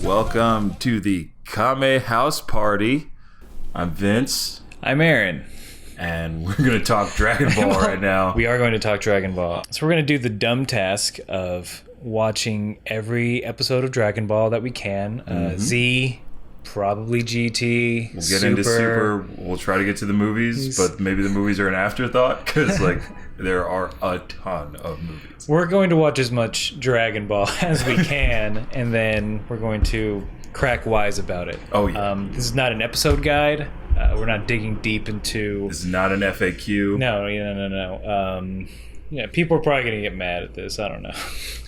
Welcome to the Kame House Party. I'm Vince. I'm Aaron. And we're going to talk Dragon Ball right now. We are going to talk Dragon Ball. So we're going to do the dumb task of watching every episode of Dragon Ball that we can. Z, probably GT, We'll get into Super. We'll try to get to the movies, but maybe the movies are an afterthought because there are a ton of movies. We're going to watch as much Dragon Ball as we can, and then we're going to crack wise about it. Oh, yeah. This is not an episode guide. We're not digging deep into... This is not an FAQ. No. Yeah, people are probably going to get mad at this. I don't know.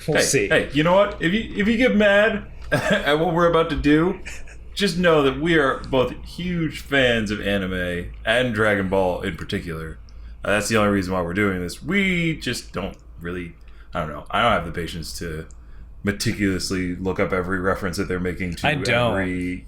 We'll see. Hey, you know what? If you get mad at what we're about to do, just know that we are both huge fans of anime and Dragon Ball in particular. That's the only reason why we're doing this. We just don't really... I don't know. I don't have the patience to meticulously look up every reference that they're making to every,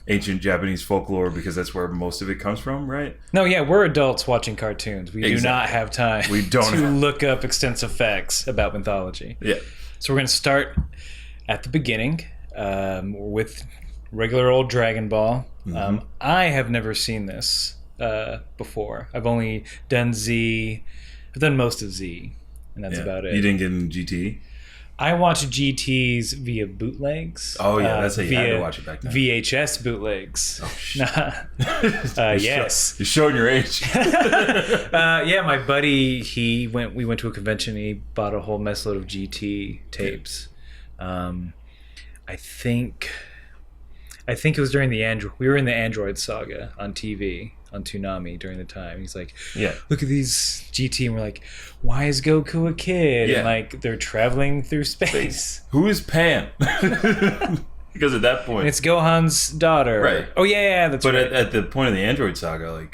ancient Japanese folklore, because that's where most of it comes from, right? No, yeah, we're adults watching cartoons. We do not have time to look up extensive facts about mythology. Yeah. So we're going to start at the beginning with regular old Dragon Ball. I have never seen this before. I've only done Z. I've done most of Z, and that's about it. You didn't get in GT? I watched GTs via bootlegs. Oh, yeah, that's how you had to watch it back then. VHS bootlegs. Oh, shit. Yes. You're showing your age. Yeah, my buddy, we went to a convention, he bought a whole mess load of GT tapes. I think it was during we were in the Android saga on TV. On Toonami during the time. He's like, look at these GT, and we're like, why is Goku a kid? Yeah. And they're traveling through space. Who is Pan? Because at that point, it's Gohan's daughter. Right. Oh yeah, that's right. But at the point of the Android saga,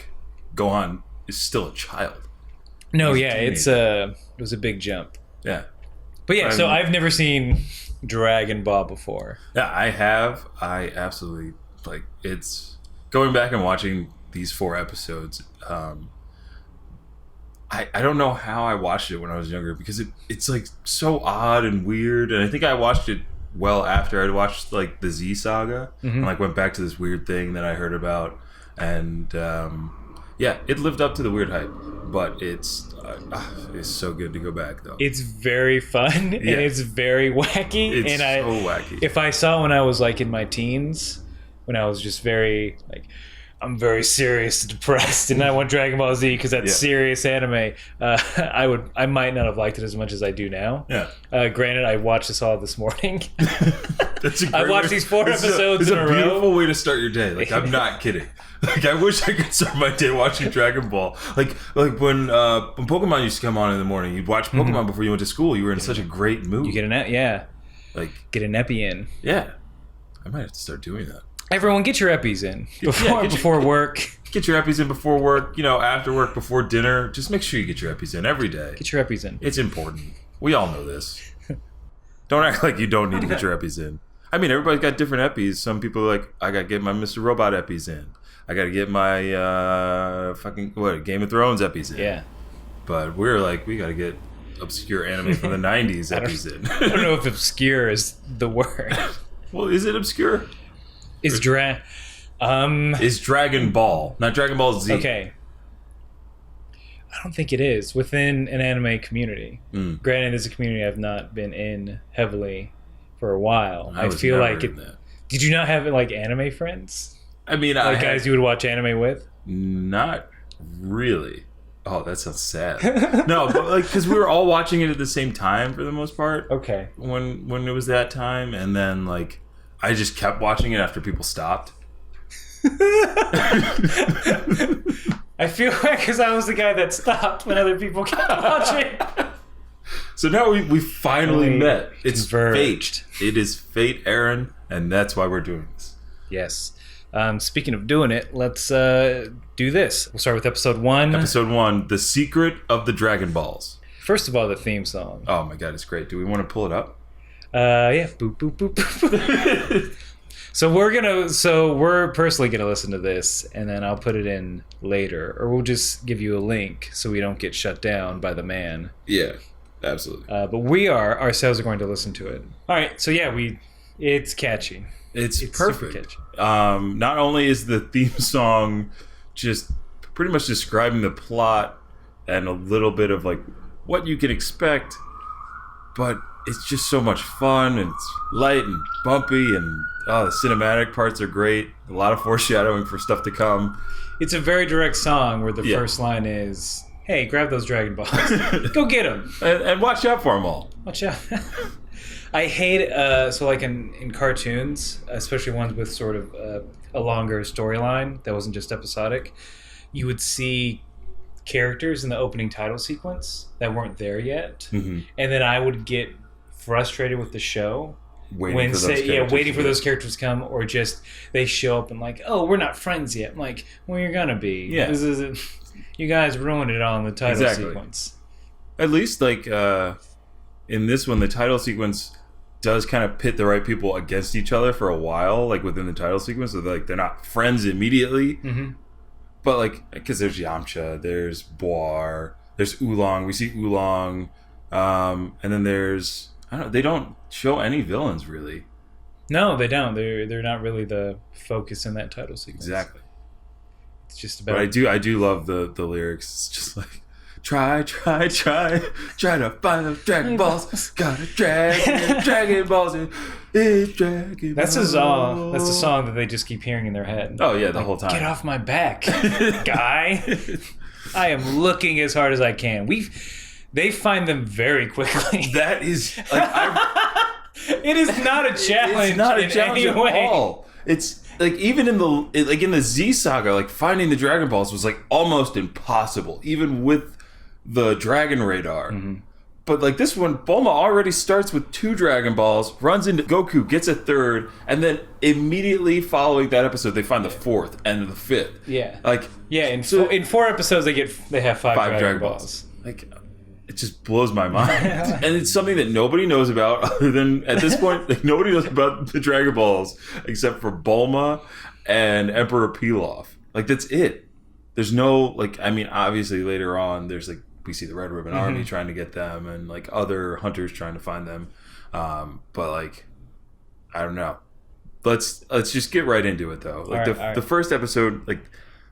Gohan is still a child. No, it was a big jump. Yeah. But yeah, so I've never seen Dragon Ball before. Yeah, I have. I absolutely it's going back and watching these 4 episodes. I don't know how I watched it when I was younger, because it's so odd and weird, and I think I watched it well after I'd watched the Z saga and went back to this weird thing that I heard about, and it lived up to the weird hype, but it's so good to go back though. It's very fun and it's very wacky. It's so wacky. If I saw it when I was in my teens, when I was just very I'm very serious and depressed, and I want Dragon Ball Z because that's serious anime. I might not have liked it as much as I do now. Yeah. Granted, I watched this all this morning. I've watched these 4 episodes in a row. It's a beautiful way to start your day. I'm not kidding. I wish I could start my day watching Dragon Ball. When Pokemon used to come on in the morning, you'd watch Pokemon before you went to school. You were in such a great mood. You get get an epi in. Yeah. I might have to start doing that. Everyone, get your eppies in before work. Get your eppies in before work, after work, before dinner. Just make sure you get your eppies in every day. Get your eppies in. It's important. We all know this. Don't act like you don't need to get your eppies in. I mean, everybody's got different eppies. Some people are I got to get my Mr. Robot eppies in. I got to get my Game of Thrones eppies in. Yeah. But we're we got to get obscure anime from the 90s eppies in. I don't know if obscure is the word. Well, is it obscure? Is Dragon Ball, not Dragon Ball Z. Okay. I don't think it is within an anime community. Granted, it's a community I've not been in heavily for a while. I feel like it. Did you not have anime friends? I mean, guys you would watch anime with? Not really. Oh, that sounds sad. No, but because we were all watching it at the same time for the most part. Okay. When it was that time, and then I just kept watching it after people stopped. I feel because I was the guy that stopped when other people kept watching. So now we finally met. It's converged. Fate. It is fate, Aaron, and that's why we're doing this. Yes. Speaking of doing it, let's do this. We'll start with episode 1. Episode 1, The Secret of the Dragon Balls. First of all, the theme song. Oh my god, it's great. Do we want to pull it up? Yeah. Boop, boop, boop, boop. So we're personally gonna listen to this, and then I'll put it in later, or we'll just give you a link so we don't get shut down by the man. Yeah, absolutely. But we ourselves are going to listen to it. All right. So yeah, it's catchy. It's perfect. Super catchy. Not only is the theme song just pretty much describing the plot and a little bit of like what you can expect, but it's just so much fun and it's light and bumpy, and the cinematic parts are great. A lot of foreshadowing for stuff to come. It's a very direct song where the first line is, "Hey, grab those Dragon Balls. Go get them. And watch out for them all." Watch out. I hate, so like in cartoons, especially ones with sort of a longer storyline that wasn't just episodic, you would see characters in the opening title sequence that weren't there yet. Mm-hmm. And then I would get frustrated with the show waiting for those characters to come, or just they show up and like, oh, we're not friends yet. I'm like, well, you're gonna be. Yeah. This isn't. You guys ruined it on the title sequence. At least like in this one, the title sequence does kind of pit the right people against each other for a while, like within the title sequence. So they're not friends immediately. Mm-hmm. But like, because there's Yamcha, there's Boar, there's Oolong. We see Oolong, and then there's they don't show any villains really. No, they don't. They're not really the focus in that title sequence. Exactly. It's just about. But I do love the lyrics. It's just like, try to find the Dragon Balls. Gotta drag Dragon Balls in. It's Dragon That's Balls. That's the song that they just keep hearing in their head. Oh yeah, the whole time. Get off my back, guy! I am looking as hard as I can. They find them very quickly. That is like it is not a challenge. It's not a challenge at way. all. It's like even in the Z saga, like finding the Dragon Balls was like almost impossible, even with the Dragon Radar. Mm-hmm. But like this one, Bulma already starts with 2 Dragon Balls, runs into Goku, gets a 3rd, and then immediately following that episode, they find the 4th and the 5th. Yeah. Like in 4 episodes, they have 5 Dragon Balls. Like it just blows my mind. And it's something that nobody knows about, other than at this point, like nobody knows about the Dragon Balls except for Bulma and Emperor Pilaf. Like that's it. There's no like. I mean, obviously later on, there's like we see the Red Ribbon Army trying to get them, and like other hunters trying to find them. But like, I don't know. Let's just get right into it though. Like the first episode, like.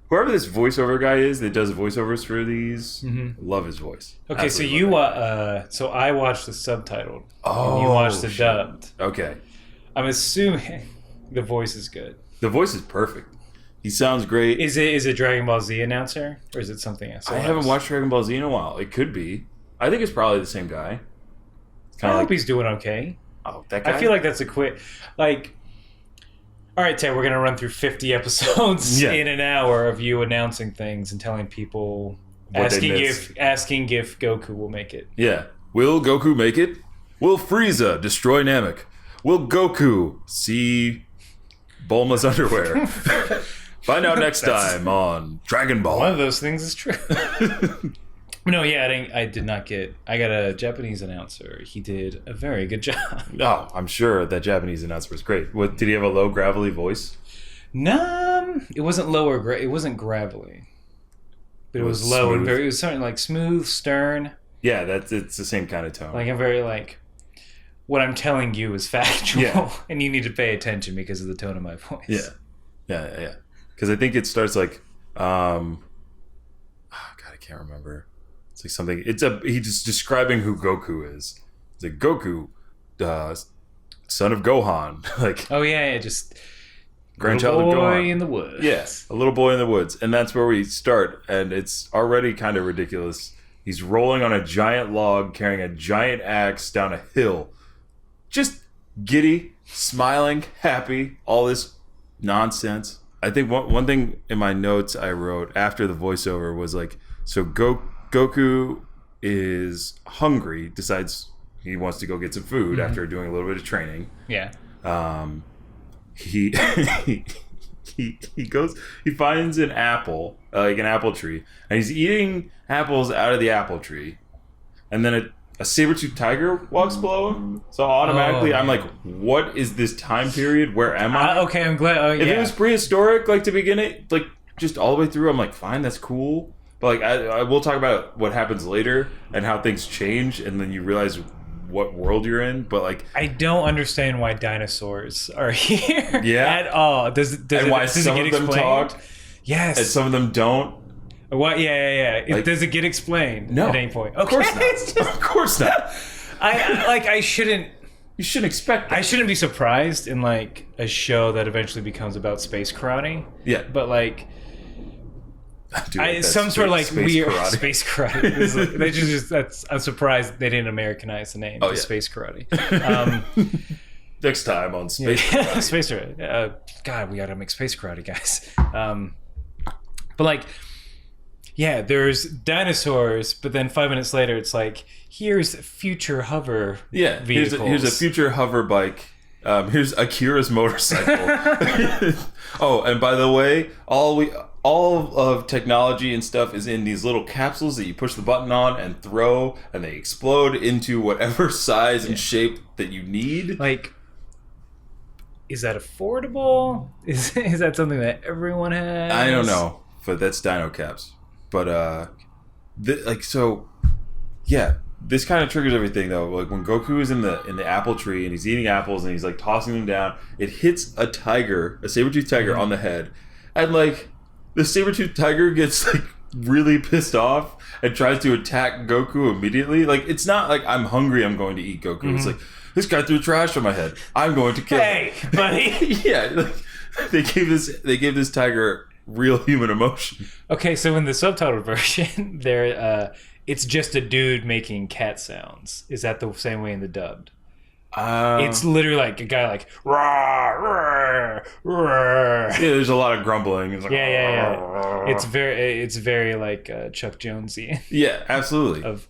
Whoever this voiceover guy is that does voiceovers for these, love his voice. Okay, absolutely so I watched the subtitled. Oh, and you watched the dubbed. Okay. I'm assuming the voice is good. The voice is perfect. He sounds great. Is it Dragon Ball Z announcer, or is it something else? I haven't watched Dragon Ball Z in a while. It could be. I think it's probably the same guy. I hope he's doing okay. Oh, that guy? I feel like that's a quick... Like... All right, Ted, we're going to run through 50 episodes in an hour of you announcing things and telling people, asking if Goku will make it. Yeah. Will Goku make it? Will Frieza destroy Namek? Will Goku see Bulma's underwear? Find out next time on Dragon Ball. One of those things is true. No, yeah, I did not get... I got a Japanese announcer. He did a very good job. Oh, I'm sure that Japanese announcer was great. What, did he have a low, gravelly voice? No, it wasn't lower. It wasn't gravelly. But it was low smooth. and very... It was something like smooth, stern. Yeah, it's the same kind of tone. Like, I'm very like... What I'm telling you is factual. Yeah. And you need to pay attention because of the tone of my voice. Yeah. Because I think it starts like... God, I can't remember. It's like something. He's just describing who Goku is. It's like Goku, son of Gohan. Like just grandchild of Gohan. Boy in the woods. Yes, a little boy in the woods, and that's where we start. And it's already kind of ridiculous. He's rolling on a giant log, carrying a giant axe down a hill, just giddy, smiling, happy. All this nonsense. I think one thing in my notes I wrote after the voiceover was like, so Goku is hungry, decides he wants to go get some food after doing a little bit of training. Yeah. He finds an apple, like an apple tree, and he's eating apples out of the apple tree. And then a saber-toothed tiger walks below him. So automatically I'm like, what is this time period? Where am I? Okay, I'm glad. If it was prehistoric, like to begin it, like just all the way through, I'm like, fine, that's cool. But like I will talk about what happens later and how things change, and then you realize what world you're in. But like, I don't understand why dinosaurs are here Yeah. at all. Does and it, why does some it get of them explained? talk Yes. and some of them don't. What? Yeah. Like- Does it get explained No. at any point? Of course not. Of course not. I shouldn't. You shouldn't expect that. I shouldn't be surprised in like a show that eventually becomes about space karate. Yeah. But like. Dude, Some sort of like space weird karate. space karate. They just I'm surprised they didn't Americanize the name to space karate. Next time on Space Karate. Space karate. God, we gotta make space karate, guys. But like, yeah, there's dinosaurs, but then 5 minutes later, it's like here's future hover vehicles. Here's a future hover bike. Here's Akira's motorcycle. Oh, and by the way, all of technology and stuff is in these little capsules that you push the button on and throw, and they explode into whatever size and shape that you need. Like, is that affordable? Is that something that everyone has? I don't know, but that's Dino Caps. But this kind of triggers everything though. Like when Goku is in the apple tree and he's eating apples and he's like tossing them down, it hits a saber-toothed tiger on the head, and like the saber-toothed tiger gets like really pissed off and tries to attack Goku immediately. Like it's not like I'm hungry, I'm going to eat Goku. It's like this guy threw trash on my head, I'm going to kill him. Hey, buddy. Yeah, like they gave this tiger real human emotion. Okay, so in the subtitled version, it's just a dude making cat sounds. Is that the same way in the dubbed? It's literally like a guy like rah, rah, rah. Yeah, there's a lot of grumbling. It's like, Yeah. It's very like Chuck Jonesy. Yeah, absolutely. of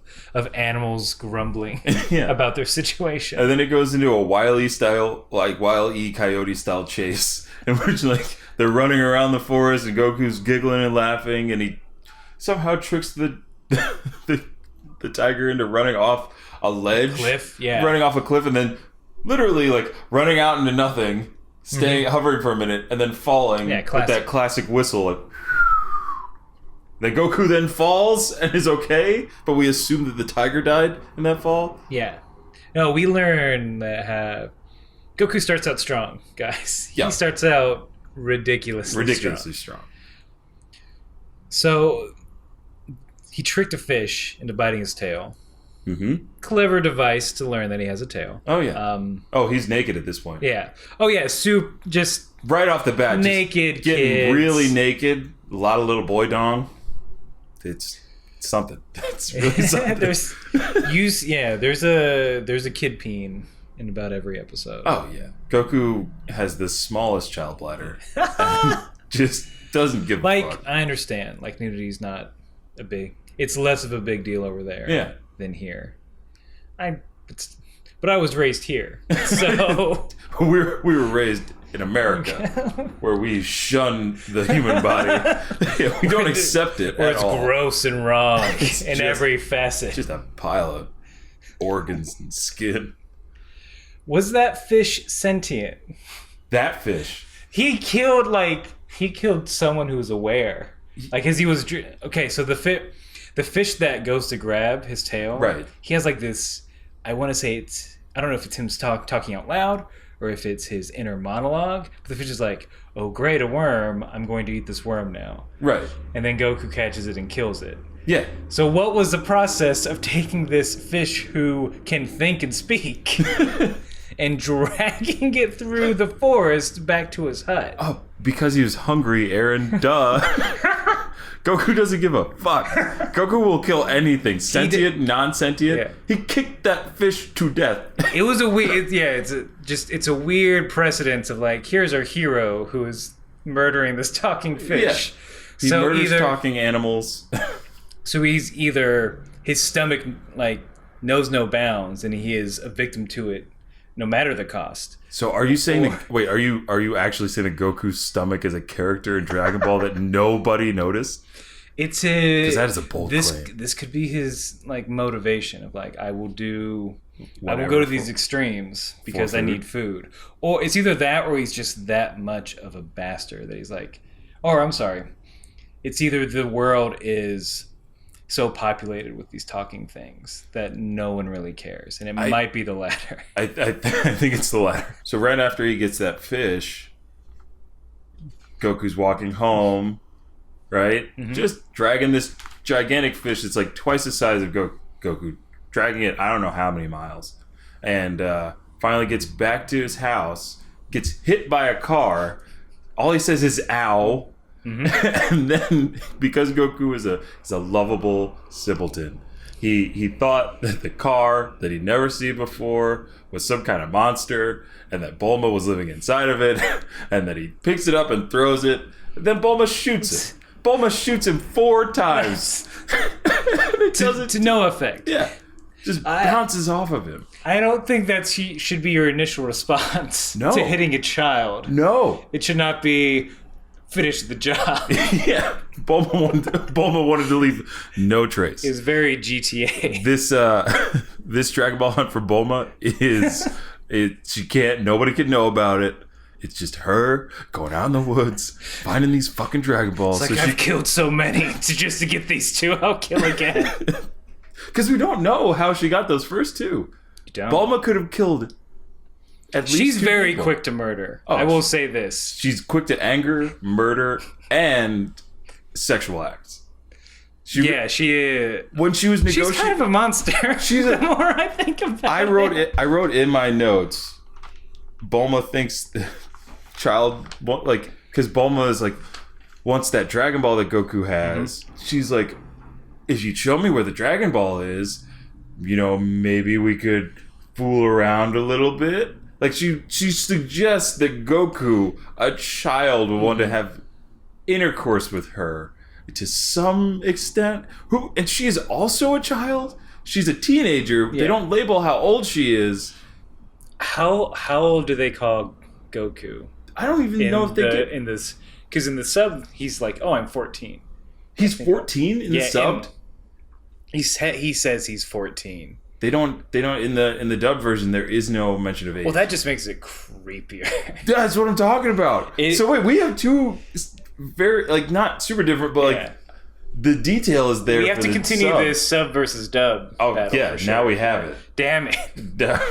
animals grumbling Yeah. about their situation. And then it goes into a Wile E style, like Wile E Coyote style chase, in which like they're running around the forest and Goku's giggling and laughing, and he somehow tricks the tiger into running off a ledge, running off a cliff, and then literally like running out into nothing, staying hovering for a minute, and then falling with that classic whistle. Like, then Goku then falls and is okay, but we assume that the tiger died in that fall. Yeah. No, we learn that Goku starts out strong, guys. Yeah. He starts out ridiculously strong. So he tricked a fish into biting his tail. Mm-hmm. Clever device to learn that he has a tail. Oh yeah. He's naked at this point. Yeah. Oh yeah. Soup just right off the bat. Naked just getting kids. really naked. A lot of little boy dong. It's something. It's really something. there's a kid peeing in about every episode. Oh yeah. Goku has the smallest child bladder. Just doesn't give a fuck. I understand. Like nudity's not a big. It's less of a big deal over there. Than here. But I was raised here, so we were raised in America, where we shun the human body. We don't accept it where at it's all. Gross and wrong in every facet. Just a pile of organs and skin. Was that fish sentient? That fish. He killed someone who was aware, like as he was. Okay, so the fish that goes to grab his tail, right? He has like this. I want to say I don't know if it's him talking out loud or if it's his inner monologue. But the fish is like, "Oh, great, a worm! I'm going to eat this worm now." Right. And then Goku catches it and kills it. Yeah. So what was the process of taking this fish who can think and speak and dragging it through the forest back to his hut? Oh, because he was hungry, Aaron. Duh. Goku doesn't give a fuck. Goku will kill anything, sentient, non-sentient. Yeah. He kicked that fish to death. It was a weird, it's a weird precedence of like, here's our hero who is murdering this talking fish. Yeah. He murders talking animals. So he's either his stomach like knows no bounds, and he is a victim to it, no matter the cost. So are you saying are you actually saying that Goku's stomach is a character in Dragon Ball that nobody noticed? It's Because that is a bold claim. This could be his like motivation of like, I will go Whatever to these extremes because I need food. Or it's either that or he's just that much of a bastard that he's like, or I'm sorry, it's either the world is so populated with these talking things that no one really cares, and it might be the latter. I think it's the latter. So right after he gets that fish, Goku's walking home, right? Mm-hmm. Just dragging this gigantic fish that's like twice the size of Goku, dragging it I don't know how many miles, and finally gets back to his house, gets hit by a car. All he says is "ow." Mm-hmm. And then, because Goku is a lovable simpleton, he thought that the car that he'd never seen before was some kind of monster, and that Bulma was living inside of it, and that he picks it up and throws it. And then Bulma shoots him. Bulma shoots him 4 times. to no effect. Yeah. Just bounces off of him. I don't think that should be your initial response to hitting a child. No. It should not be... finish the job. Yeah, Bulma wanted to leave no trace. It's very GTA. This Dragon Ball hunt for Bulma nobody can know about it. It's just her going out in the woods, finding these fucking Dragon Balls. It's like, I've killed so many just to get these 2, I'll kill again. Because we don't know how she got those first 2. You don't? Bulma could have killed at least She's 2 very people. quick to murder. Oh, I will say this. She's quick to anger, murder, and sexual acts. She when she was negotiating, she's kind of a monster. The more I think about it. I wrote in my notes. Bulma thinks because Bulma is like, wants that Dragon Ball that Goku has. Mm-hmm. She's like, if you'd show me where the Dragon Ball is, maybe we could fool around a little bit. Like she suggests that Goku, a child, will want to have intercourse with her to some extent. And she is also a child. She's a teenager. Yeah. They don't label how old she is. How old do they call Goku? I don't even know if they in this, because in the sub he's like, oh, I'm 14. He's 14 in the sub. He says he's 14. They don't in the dub version there is no mention of age. Well, that just makes it creepier. That's what I'm talking about. So wait, we have 2 very not super different, but the detail is there. We have to continue this sub versus dub. Oh yeah, sure. Now we have it. Damn it.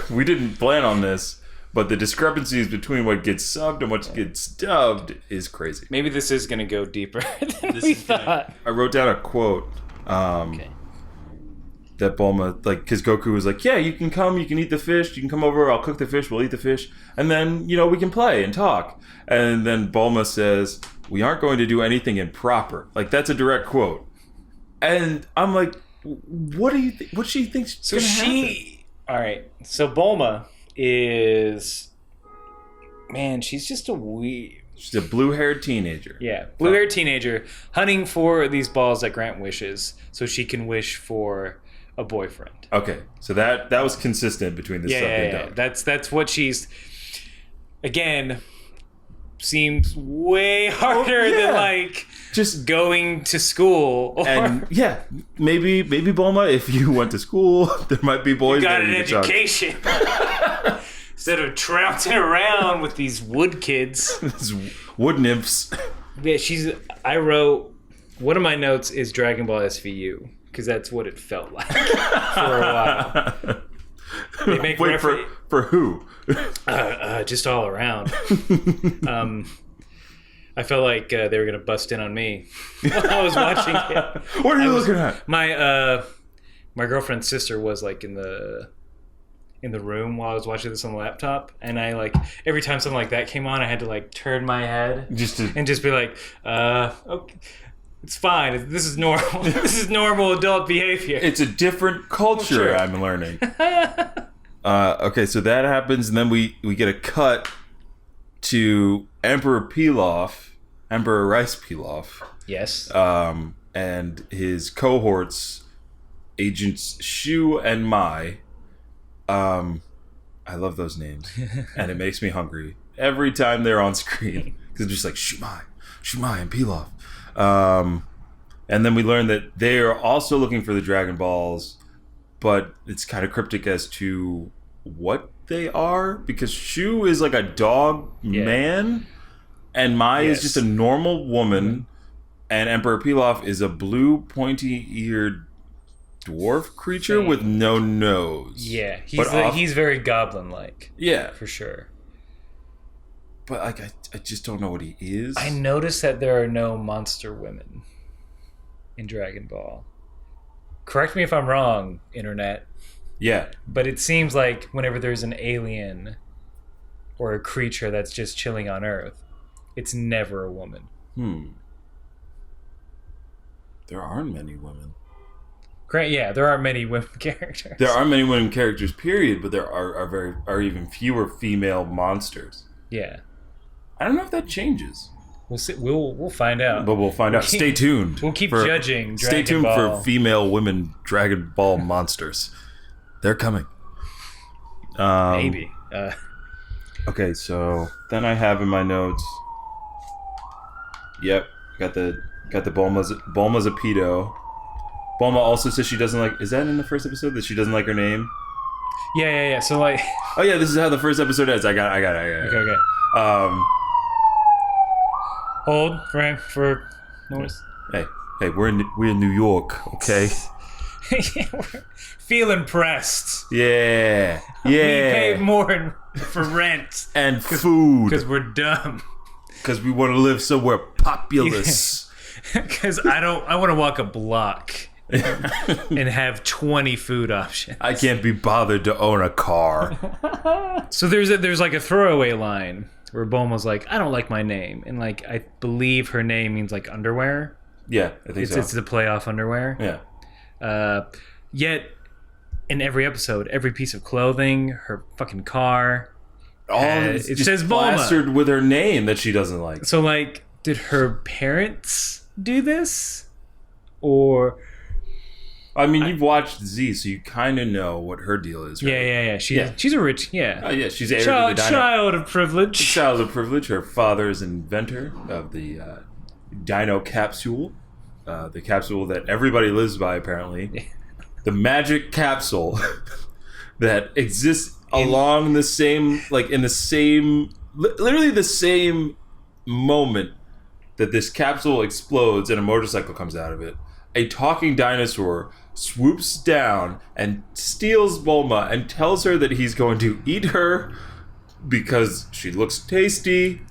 We didn't plan on this, but the discrepancies between what gets subbed and what gets dubbed is crazy. Maybe this is going to go deeper than we thought. I wrote down a quote. That Bulma, because Goku was like, yeah, you can come, you can eat the fish, you can come over, I'll cook the fish, we'll eat the fish, and then, we can play and talk. And then Bulma says, we aren't going to do anything improper. That's a direct quote. And I'm like, what do you think? What she thinks is going to happen? All right, so Bulma is, she's just she's a blue-haired teenager. Yeah, blue-haired teenager hunting for these balls that grant wishes so she can wish for a boyfriend. Okay, so that was consistent between the sub and dub. That's what she's. Again, seems way harder than just going to school. And maybe Bulma, if you went to school, there might be boys. You got an education instead of trouncing around with these wood kids, these wood nymphs. Yeah, I wrote. One of my notes is Dragon Ball SVU. Because that's what it felt like for a while. They make for who? Just all around. I felt like they were going to bust in on me while I was watching it. What are you looking at? My girlfriend's sister was in the room while I was watching this on the laptop, and I every time something like that came on, I had to turn my head and just be like, okay. It's fine. This is normal. This is normal adult behavior. It's a different culture, I'm learning. Okay, so that happens, and then we get a cut to Emperor Rice Pilaf. Yes. And his cohorts, Agents Shu and Mai. I love those names, and it makes me hungry every time they're on screen because they're just like Shumai and Pilaf. And then we learn that they are also looking for the Dragon Balls, but it's kind of cryptic as to what they are, because Shu is like a dog man, and Mai is just a normal woman, and Emperor Pilaf is a blue pointy-eared dwarf creature with no nose. Yeah, he's very goblin-like. Yeah. For sure. But like, I just don't know what he is. I noticed that there are no monster women in Dragon Ball. Correct me if I'm wrong, internet. Yeah. But it seems like whenever there's an alien or a creature that's just chilling on Earth, it's never a woman. There aren't many women. Great, yeah, there are many women characters. There are many women characters, period, but there are even fewer female monsters. Yeah. I don't know if that changes. We'll see. We'll find out. But we'll find out. Stay tuned. We'll keep judging. Stay tuned for female women Dragon Ball monsters. They're coming. Maybe. Okay, so then I have in my notes. Yep, got the Bulma's a pedo. Bulma also says she doesn't like. Is that in the first episode that she doesn't like her name? Yeah. So like. Oh yeah, this is how the first episode ends. I got it. Okay. Hold for noise. Hey, we're in New York, okay? We're feeling pressed. Yeah. We pay more for rent and food because we're dumb. Because we want to live somewhere populous. Because I want to walk a block and have 20 food options. I can't be bothered to own a car. So there's like a throwaway line where Bulma's like, I don't like my name, and like I believe her name means like underwear. Yeah, I think so. It's the play off underwear. Yeah. Yet in every episode, every piece of clothing, her fucking car, it just says Bulma plastered with her name that she doesn't like. So like, did her parents do this, or? I mean, you've watched Z, so you kind of know what her deal is, right? Yeah. She's a rich, she's heir to the child of privilege. Child of privilege. Her father is inventor of the Dino capsule, the capsule that everybody lives by, apparently. The magic capsule that exists along the same, literally the same moment that this capsule explodes and a motorcycle comes out of it. A talking dinosaur swoops down and steals Bulma and tells her that he's going to eat her because she looks tasty.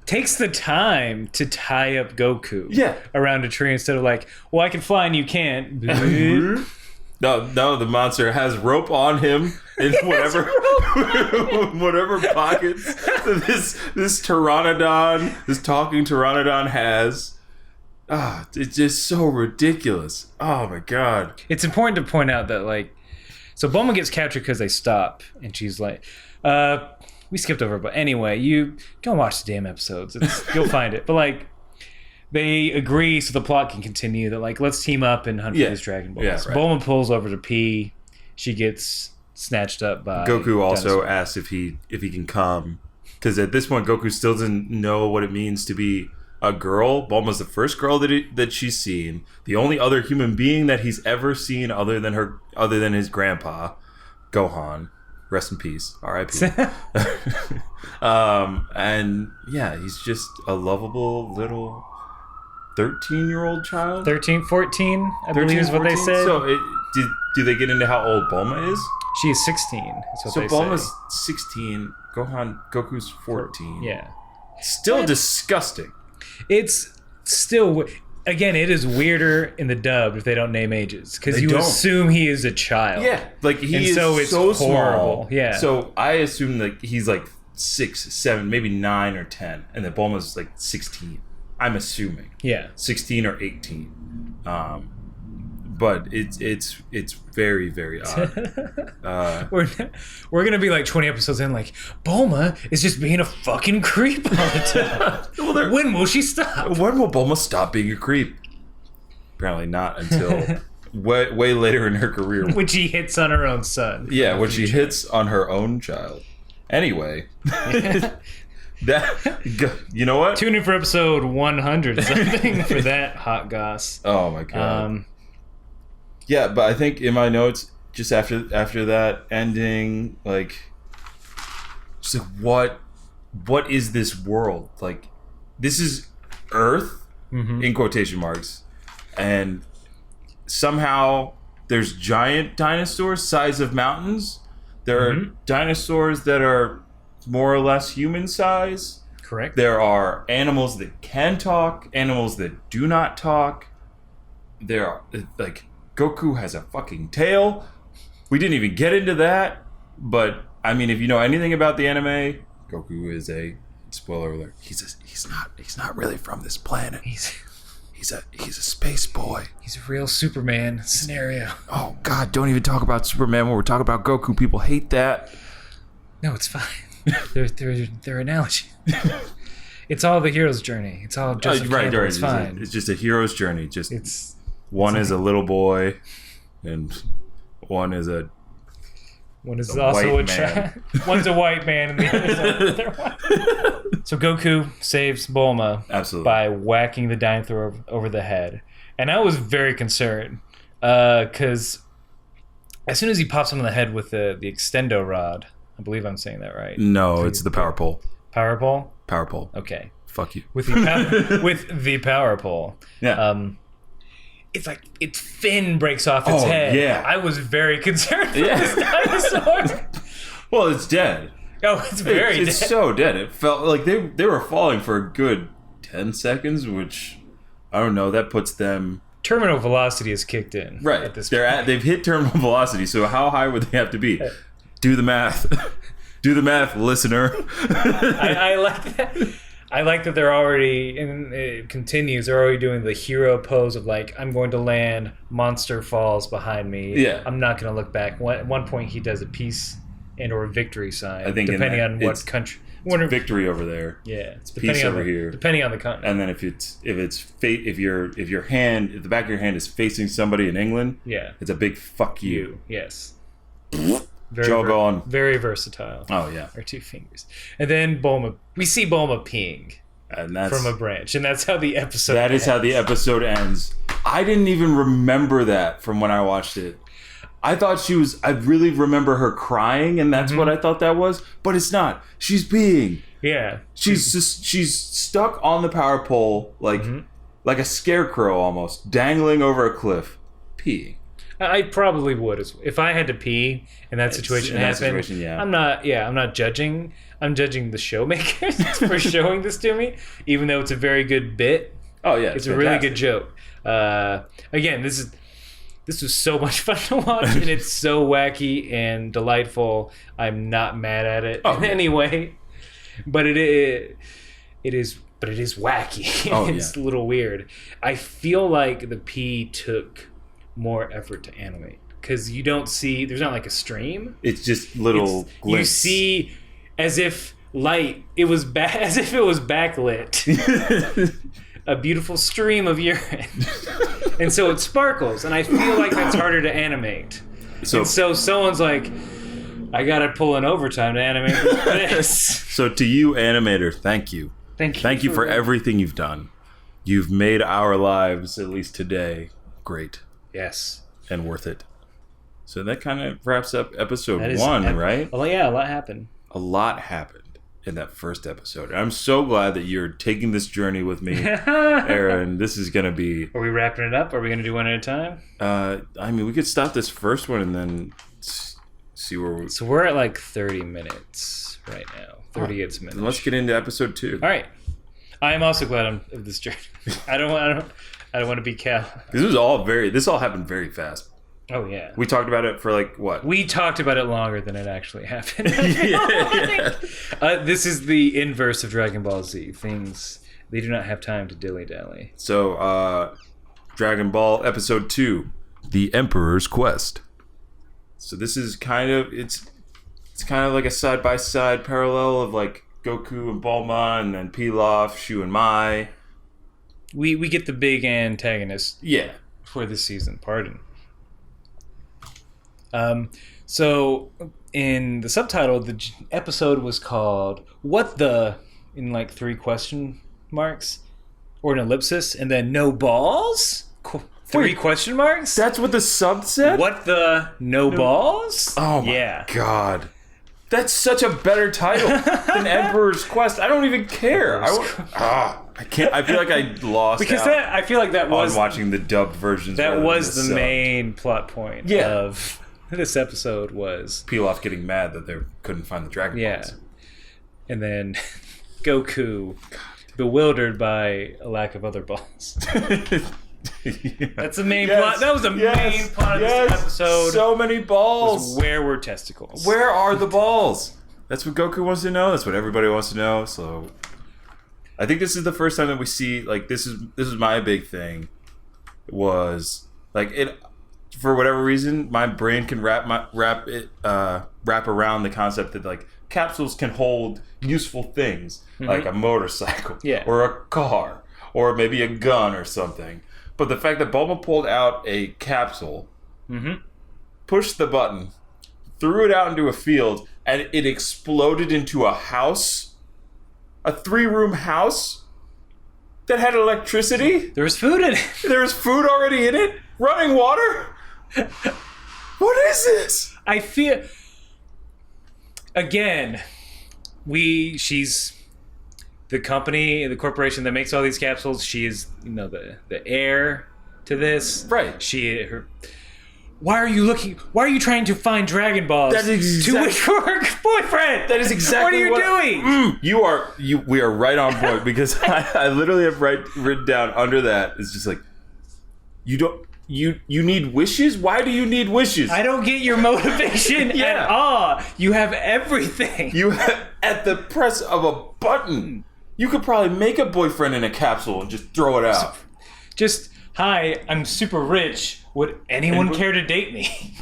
Takes the time to tie up Goku around a tree instead of like, well, I can fly and you can't. No, the monster has rope on him in whatever pockets this pteranodon, this talking pteranodon has. It's just so ridiculous. Oh my god. It's important to point out that like, so Bulma gets captured because they stop, and she's like, we skipped over, but anyway, you don't watch the damn episodes. You'll find it. But like, they agree so the plot can continue that like, let's team up and hunt for these Dragon Balls. Yeah, right. Bulma pulls over to pee. She gets snatched up by Goku. Also asks if he can come, because at this point Goku still doesn't know what it means to be a girl. Bulma's the first girl that she's seen. The only other human being that he's ever seen other than his grandpa, Gohan. Rest in peace. R.I.P. And yeah, he's just a lovable little 13-year-old child. 13, 14, I believe is what they said. So do they get into how old Bulma is? She is 16. That's what they say. So Bulma's 16. Goku's 14. Yeah. Still disgusting. It's still, again, it is weirder in the dub if they don't name ages, because you assume he is a child. Yeah, like he is so it's so horrible. Small. Yeah. So I assume that he's like 6, 7, maybe 9 or 10, and that Bulma's like 16. I'm assuming. Yeah. 16 or 18. But it's very, very odd. We're gonna be like 20 episodes in, like, Bulma is just being a fucking creep all the time. When will she stop? When will Bulma stop being a creep? Apparently not until way later in her career. When she hits on her own son. Yeah, when she hits on her own child. Anyway. You know what? Tune in for episode 100 something for that hot goss. Oh my god. Yeah, but I think in my notes, just after that ending, like, just like what is this world? Like, this is Earth in quotation marks, and somehow there's giant dinosaurs size of mountains. There are dinosaurs that are more or less human size. Correct. There are animals that can talk, animals that do not talk. There are, like, Goku has a fucking tail. We didn't even get into that, but I mean, if you know anything about the anime, Goku is a, spoiler alert, he's not really from this planet. He's a space boy. He's a real Superman scenario. Oh God, don't even talk about Superman when we're talking about Goku. People hate that. No, it's fine. They're analogy. It's all the hero's journey. It's all just right. It's fine. It's just a hero's journey. Just It's one is a little boy, and one is also a white man. One's a white man, and the other's a white. So Goku saves Bulma by whacking the dinosaur over the head, and I was very concerned because as soon as he pops him on the head with the extendo rod, I believe I'm saying that right. No, it's the power pole. Power pole. Power pole. Okay. Fuck you. With the power pole. Yeah. It's like its fin breaks off its head. Yeah. I was very concerned for this dinosaur. Well, it's dead. Oh, it's very dead. It's so dead. It felt like they were falling for a good 10 seconds, which, I don't know, that puts them... Terminal velocity has kicked in. Right. At this point. They've hit terminal velocity, so how high would they have to be? Do the math. Do the math, listener. I like that. I like that they're already, and it continues, they're already doing the hero pose of like, I'm going to land, monster falls behind me. Yeah. I'm not going to look back. At one point, he does a peace and or victory sign, I think depending on what country. It's victory over there. Yeah, it's peace over here. Depending on the continent. And then if your hand, if the back of your hand is facing somebody in England, it's a big fuck you. Yes. Very versatile. Oh yeah, our two fingers. And then we see Bulma peeing from a branch, and that's how the episode ends. How the episode ends. I didn't even remember that from when I watched it. I thought I really remember her crying, and that's what I thought that was, but it's not. She's peeing. Yeah. She's stuck on the power pole like a scarecrow almost, dangling over a cliff, peeing. I probably would if I had to pee and that situation happened. I'm not judging. I'm judging the showmakers for showing this to me, even though it's a very good bit. Oh yeah, it's a really good joke. Again, this was so much fun to watch, and it's so wacky and delightful. I'm not mad at it in any way, but it is wacky. It's a little weird. I feel like the pee took more effort to animate because you don't see, there's not like a stream. It's just little glints. You see as if it was backlit. A beautiful stream of urine. And so it sparkles, and I feel like that's harder to animate. So someone's like, I gotta pull in overtime to animate this. So to you, animator, thank you. Thank you for everything you've done. You've made our lives, at least today, great. Yes. And worth it. So that kind of wraps up episode 1, right? Oh yeah, a lot happened. A lot happened in that first episode. I'm so glad that you're taking this journey with me, Aaron. This is going to be... Are we wrapping it up? Are we going to do one at a time? I mean, we could stop this first one and then see where we... So we're at like 30 minutes right now. 38 minutes. Let's get into episode 2. All right. I am also glad I'm of this journey. I don't want to be Cal. This all happened very fast. Oh yeah. We talked about it for like what? We talked about it longer than it actually happened. Yeah. This is the inverse of Dragon Ball Z. They do not have time to dilly-dally. So, Dragon Ball episode 2, The Emperor's Quest. So this is kind of it's kind of like a side-by-side parallel of like Goku and Bulma, and then Pilaf, Shu and Mai. We get the big antagonist. Yeah. For this season, pardon. So in the subtitle, the episode was called "What the in like 3 question marks or an ellipsis, and then no balls? 3 question marks? That's what the sub said? What the no balls? Oh my god. That's such a better title than Emperor's Quest. I don't even care. I can't. I feel like I lost because out I feel like that was on watching the dubbed versions. That was the sub. main plot point of this episode was Pilaf getting mad that they couldn't find the Dragon Balls. And then Goku bewildered by a lack of other balls. That's the main plot. That was the main plot of this episode. So many balls. Where were testicles? Where are the balls? That's what Goku wants to know. That's what everybody wants to know. So, I think this is the first time that we see like this is my big thing. Was like it for whatever reason my brain can wrap around the concept that like capsules can hold useful things like a motorcycle or a car or maybe a gun or something. But the fact that Bulma pulled out a capsule, pushed the button, threw it out into a field, and it exploded into a house, a 3-room house that had electricity. There was food in it. There was food already in it? Running water? What is this? I feel... Again, she's... The company, the corporation that makes all these capsules, she is, the heir to this. Right. Why are you trying to find Dragon Balls to wish for her boyfriend? That is exactly what are you doing? We are right on point because I literally have written down under that. It's just like, you need wishes? Why do you need wishes? I don't get your motivation at all. You have everything. You have, at the press of a button. You could probably make a boyfriend in a capsule and just throw it out. Just, hi, I'm super rich. Would anyone care to date me?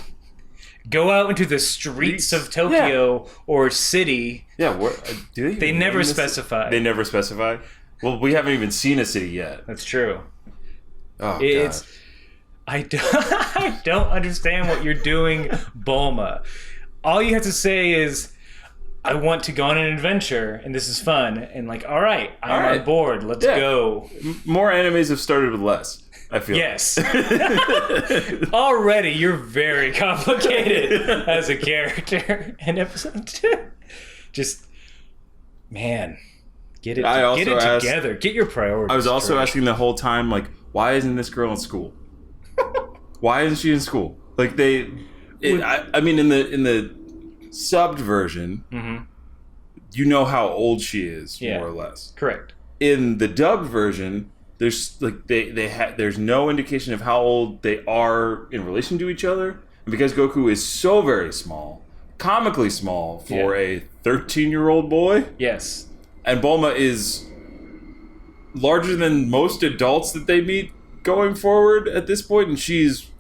Go out into the streets of Tokyo or city. Yeah, do they never specify. They never specify? Well, we haven't even seen a city yet. That's true. Oh, God. I don't understand what you're doing, Bulma. All you have to say is, I want to go on an adventure, and this is fun. And like, all right, I'm on board. Let's go. More animes have started with less, I feel. Yes. Already, you're very complicated as a character in episode 2. Just, man, get it together. Get your priorities I was also asking the whole time, like, why isn't this girl in school? Why isn't she in school? Like, I mean, in the subbed version, you know how old she is, more or less. Correct. In the dubbed version, there's like there's no indication of how old they are in relation to each other, and because Goku is so very small, comically small for a 13-year-old boy. Yes. And Bulma is larger than most adults that they meet going forward at this point, and she's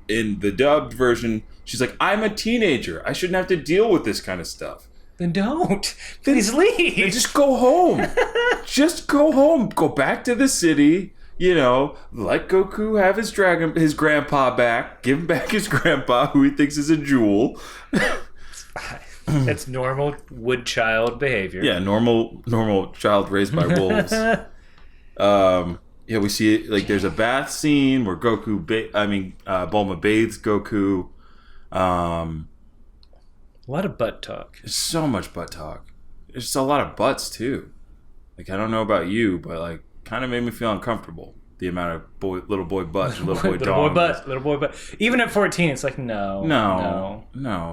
in the dubbed version. She's like, I'm a teenager. I shouldn't have to deal with this kind of stuff. Then don't. Please leave. Then just go home. Just go home. Go back to the city. Let Goku have his grandpa back. Give him back his grandpa, who he thinks is a jewel. That's normal wood child behavior. Yeah, normal child raised by wolves. We see it, like there's a bath scene where Bulma bathes Goku. A lot of butt talk. There's so much butt talk. There's just a lot of butts too. Like, I don't know about you, but like, kind of made me feel uncomfortable. The amount of little boy butts, little boy butt. Even at 14, it's like no.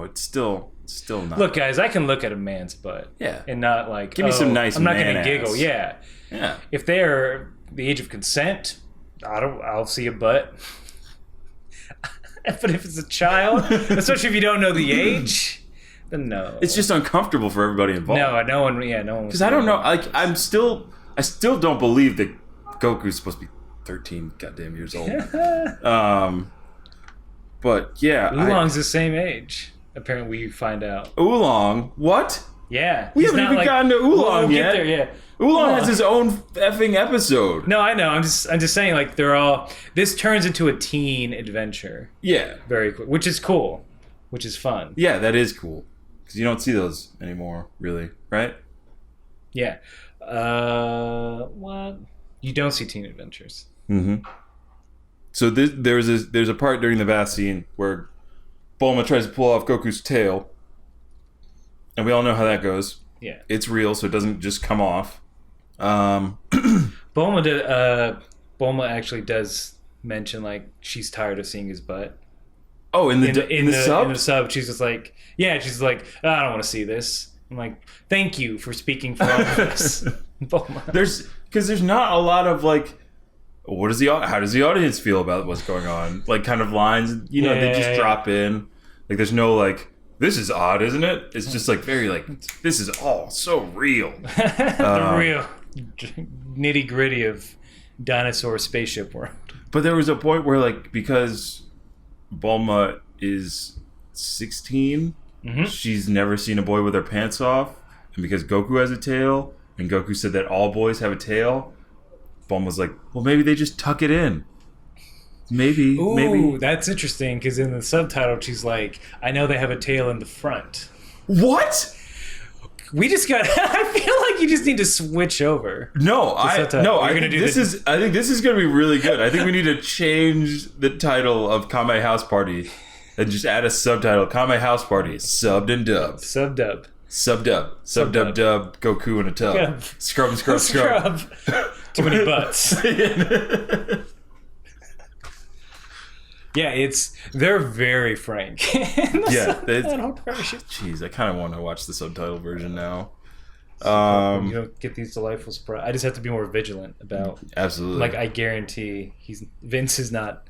It's still not. Look, guys, I can look at a man's butt. Yeah. And not like, give me some nice. I'm not going to giggle. Yeah. Yeah. If they're the age of consent, I'll see a butt. But if it's a child, especially if you don't know the age, then no. It's just uncomfortable for everybody involved. No one. Because I don't know. Like, I still don't believe that Goku's supposed to be 13 goddamn years old. But yeah, Oolong's the same age. Apparently, we find out. Oolong, what? Yeah, we haven't even gotten to Oolong yet. Get there, yeah. Oolong has his own effing episode. No, I know. I'm just saying, like, they're all. This turns into a teen adventure. Yeah, very quick, which is cool, which is fun. Yeah, that is cool because you don't see those anymore, really, right? Yeah. What? You don't see teen adventures. Mm-hmm. So there's a part during the bath scene where Bulma tries to pull off Goku's tail, and we all know how that goes. Yeah, it's real, so it doesn't just come off. Bulma actually does mention like she's tired of seeing his butt. Oh, in the sub? In the sub, she's just like, I don't want to see this. I'm like, thank you for speaking for all of us, Bulma. There's not a lot of like, how does the audience feel about what's going on? Like kind of lines, they just drop in. Like there's no like, this is odd, isn't it? It's just like very like, this is all so real. The real nitty gritty of dinosaur spaceship world. But there was a point where like, because Bulma is 16, she's never seen a boy with their pants off, and because Goku has a tail, and Goku said that all boys have a tail, Bulma's like, well, maybe they just tuck it in. Maybe. That's interesting, because in the subtitle, she's like, I know they have a tail in the front. What? We just got. I feel like you just need to switch over. I think this is going to be really good. I think we need to change the title of Kame House Party and just add a subtitle: Kame House Party, subbed and dubbed. Sub-dub, Goku in a tub. Yeah. Scrub. Too many butts. Yeah, they're very frank. Jeez, I kind of want to watch the subtitle version now. You don't get these delightful surprises. I just have to be more vigilant about. Absolutely. Like I guarantee, Vince is not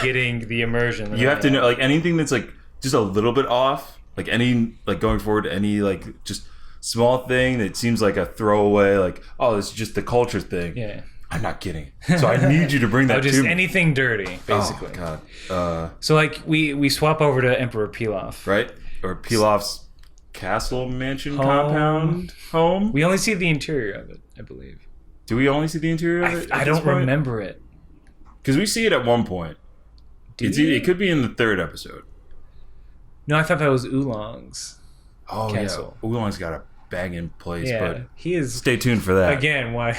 getting the immersion. You have to know, like anything that's like just a little bit off, like any like going forward, any like just small thing that seems like a throwaway, like this is just the culture thing. Yeah. I'm not kidding. So I need you to bring that just to me. Anything dirty, basically. Oh, God. So, like, we swap over to Emperor Pilaf. Right? Or Pilaf's castle, mansion, compound, home? We only see the interior of it, I believe. Do we only see the interior of it? I don't remember it. Because we see it at one point. It could be in the third episode. No, I thought that was Oolong's castle. Yeah. Oolong's got a banging place, but he is. Stay tuned for that. Again, why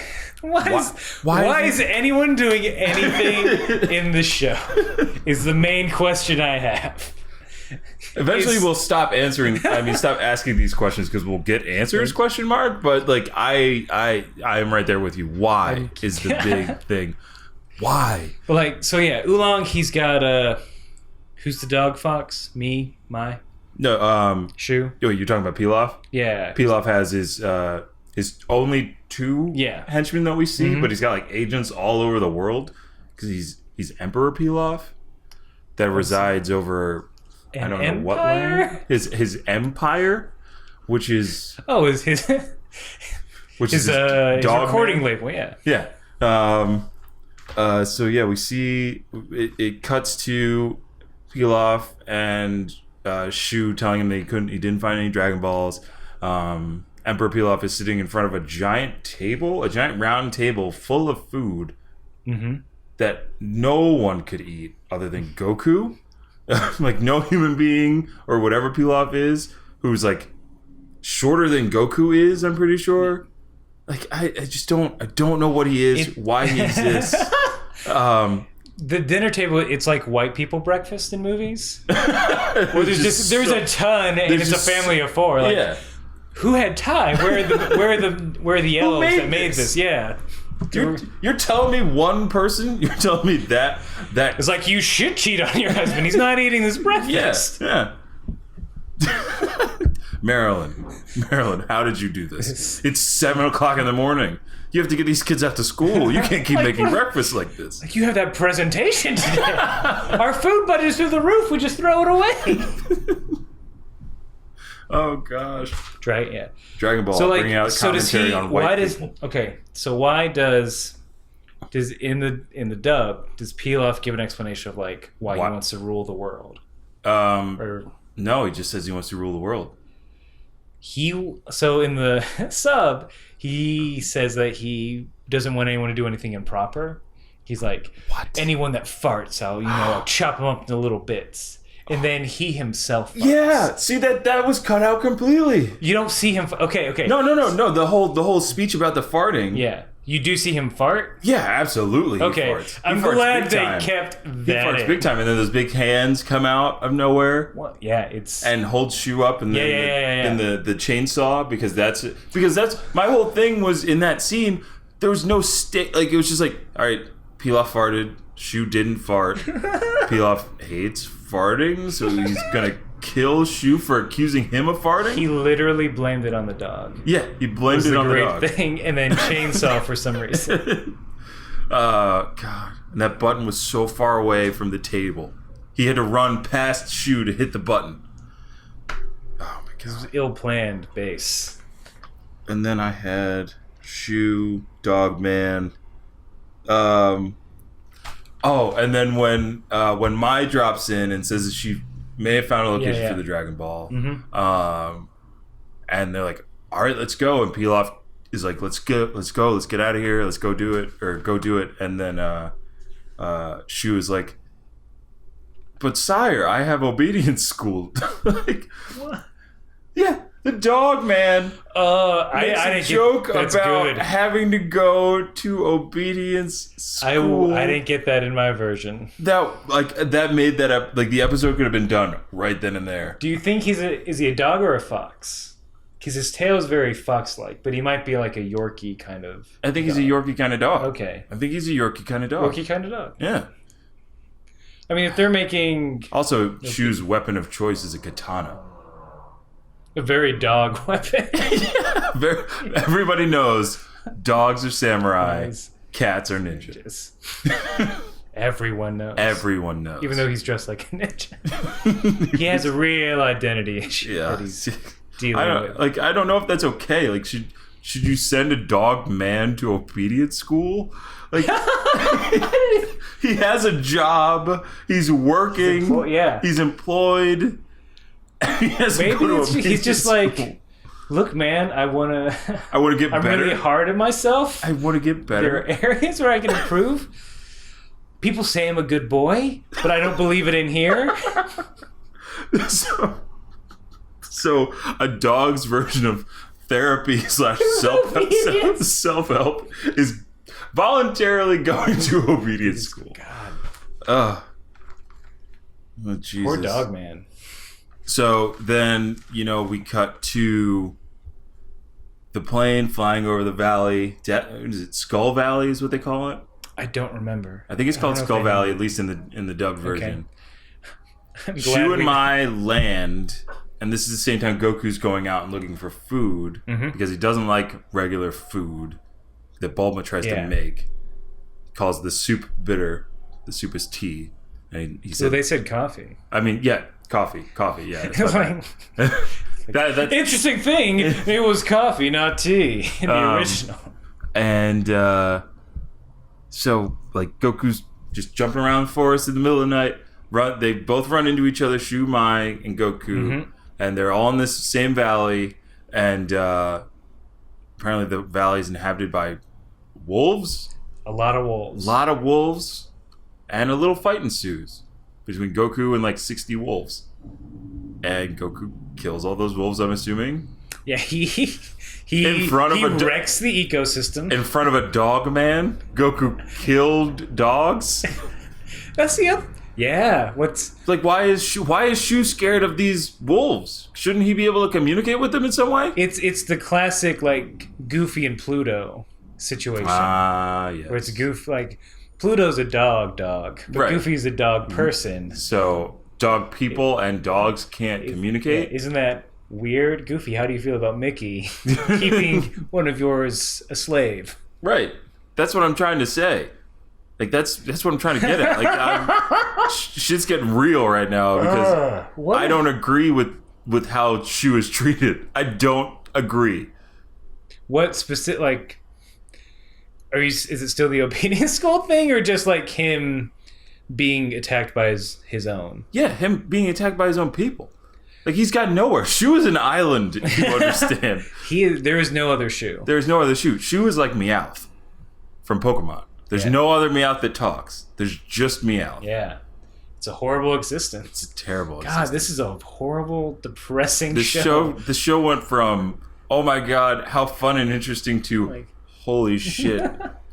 is anyone doing anything in the show? Is the main question I have. Eventually, we'll stop asking these questions because we'll get answers? Question mark. But like, I am right there with you. Why is the big thing? Why? But like, so yeah, Oolong. He's got who's the dog fox? Me, my. No, Shu. Oh, you're talking about Pilaf? Yeah. Pilaf has his only two henchmen that we see, but he's got like agents all over the world because he's Emperor Pilaf that resides over I don't know what land. His empire, which is his dog recording label, yeah. So yeah, we see it cuts to Pilaf and Shu telling him that he didn't find any Dragon Balls. Emperor Pilaf is sitting in front of a giant round table full of food that no one could eat other than Goku. Like no human being or whatever Pilaf is, who's like shorter than Goku is, I'm pretty sure. Like I don't know what he is, why he exists. The dinner table, it's like white people breakfast in movies. Where there's a ton, and it's a family of four. Like, who had time? Where are the elves that made this? Yeah. You're telling me one person? You're telling me that it's like you should cheat on your husband. He's not eating this breakfast. Yeah. Marilyn, how did you do this? It's 7:00 in the morning. You have to get these kids out to school. You can't keep making breakfast like this. Like you have that presentation today. Our food budget is through the roof. We just throw it away. Oh gosh. Dragon Ball bringing out commentary on white people. Why does in the dub does Pilaf give an explanation of like why he wants to rule the world? No, he just says he wants to rule the world. So in the sub, he says that he doesn't want anyone to do anything improper. He's like, anyone that farts, I'll chop them up into little bits. and then he himself farts. Yeah, see that was cut out completely. You don't see him. Okay. No. The whole speech about the farting. Yeah. You do see him fart? Yeah, absolutely. Okay. He farts. I'm glad they kept that. He farts big time, and then those big hands come out of nowhere. What? Yeah, it's and hold Shu up in the chainsaw because that's my whole thing was in that scene. There was no like it was just like, all right, Pilaf farted, Shu didn't fart. Pilaf hates farting, so he's gonna kill Shu for accusing him of farting. He literally blamed it on the dog. Yeah, he blamed it on the dog. Great thing, and then chainsaw for some reason. God, and that button was so far away from the table. He had to run past Shu to hit the button. Oh my God, it was ill-planned base. And then I had Shu, Dogman. And then when Mai drops in and says that she may have found a location for the Dragon Ball, and they're like, "All right, let's go." And Pilaf is like, "Let's get out of here, let's go do it." And then Shu is like, "But sire, I have obedience school." Like, what? Yeah. The dog man makes a joke about having to go to obedience school. I didn't get that in my version. That made that up. Like the episode could have been done right then and there. Do you think is he a dog or a fox? Because his tail is very fox-like, but he might be like a Yorkie kind of. I think he's a Yorkie kind of dog. Okay. I think he's a Yorkie kind of dog. Yorkie kind of dog. Yeah. I mean, if they're making also Shu's weapon of choice is a katana. A very dog weapon. Everybody knows dogs are samurai, cats are ninjas. Everyone knows. Everyone knows. Even though he's dressed like a ninja. He has a real identity issue that he's dealing with. Like, I don't know if that's okay. Like, should you send a dog man to obedience school? Like, he has a job. He's working. He's employed. He's just like, look, man, I want to get better. I'm really hard on myself. I want to get better. There are areas where I can improve. People say I'm a good boy, but I don't believe it in here. So a dog's version of therapy / self-help is voluntarily going to obedience school. God. Oh, Jesus. Poor dog man. So then, we cut to the plane flying over the valley. Is it Skull Valley is what they call it? I don't remember. I think it's called Skull Valley, at least in the dubbed version. Shu and Mai land, and this is the same time Goku's going out and looking for food because he doesn't like regular food that Bulma tries to make. He calls the soup bitter. The soup is tea. And he said, so they said coffee. I mean, yeah. Coffee, yeah. That interesting thing, it was coffee, not tea in the original. And so, like, Goku's just jumping around the forest in the middle of the night. They both run into each other, Shu, Mai, and Goku. And they're all in this same valley. And apparently the valley is inhabited by wolves. A lot of wolves. And a little fight ensues between Goku and like 60 wolves. And Goku kills all those wolves, I'm assuming. Yeah, he wrecks the ecosystem. In front of a dog man, Goku killed dogs. That's the other. Yeah, what's like? Why is Shu scared of these wolves? Shouldn't he be able to communicate with them in some way? It's the classic like Goofy and Pluto situation. Yes. Where it's like Pluto's a dog, but Goofy's a dog person. So dog people and dogs can't communicate? Yeah, isn't that weird? Goofy, how do you feel about Mickey keeping one of yours a slave? Right. That's what I'm trying to say. Like, that's what I'm trying to get at. Like, shit's getting real right now because I don't agree with how Shu is treated. I don't agree. What specific, like, is it still the obedience school thing or just like him being attacked by his own? Yeah, him being attacked by his own people. Like, he's got nowhere. Shu is an island, if you understand. There is no other Shu. There's no other Shu. Shu is like Meowth from Pokemon. There's no other Meowth that talks. There's just Meowth. Yeah. It's a horrible existence. It's a terrible God, existence. this is a horrible, depressing The show went from, oh my god, how fun and interesting to, Like- holy shit,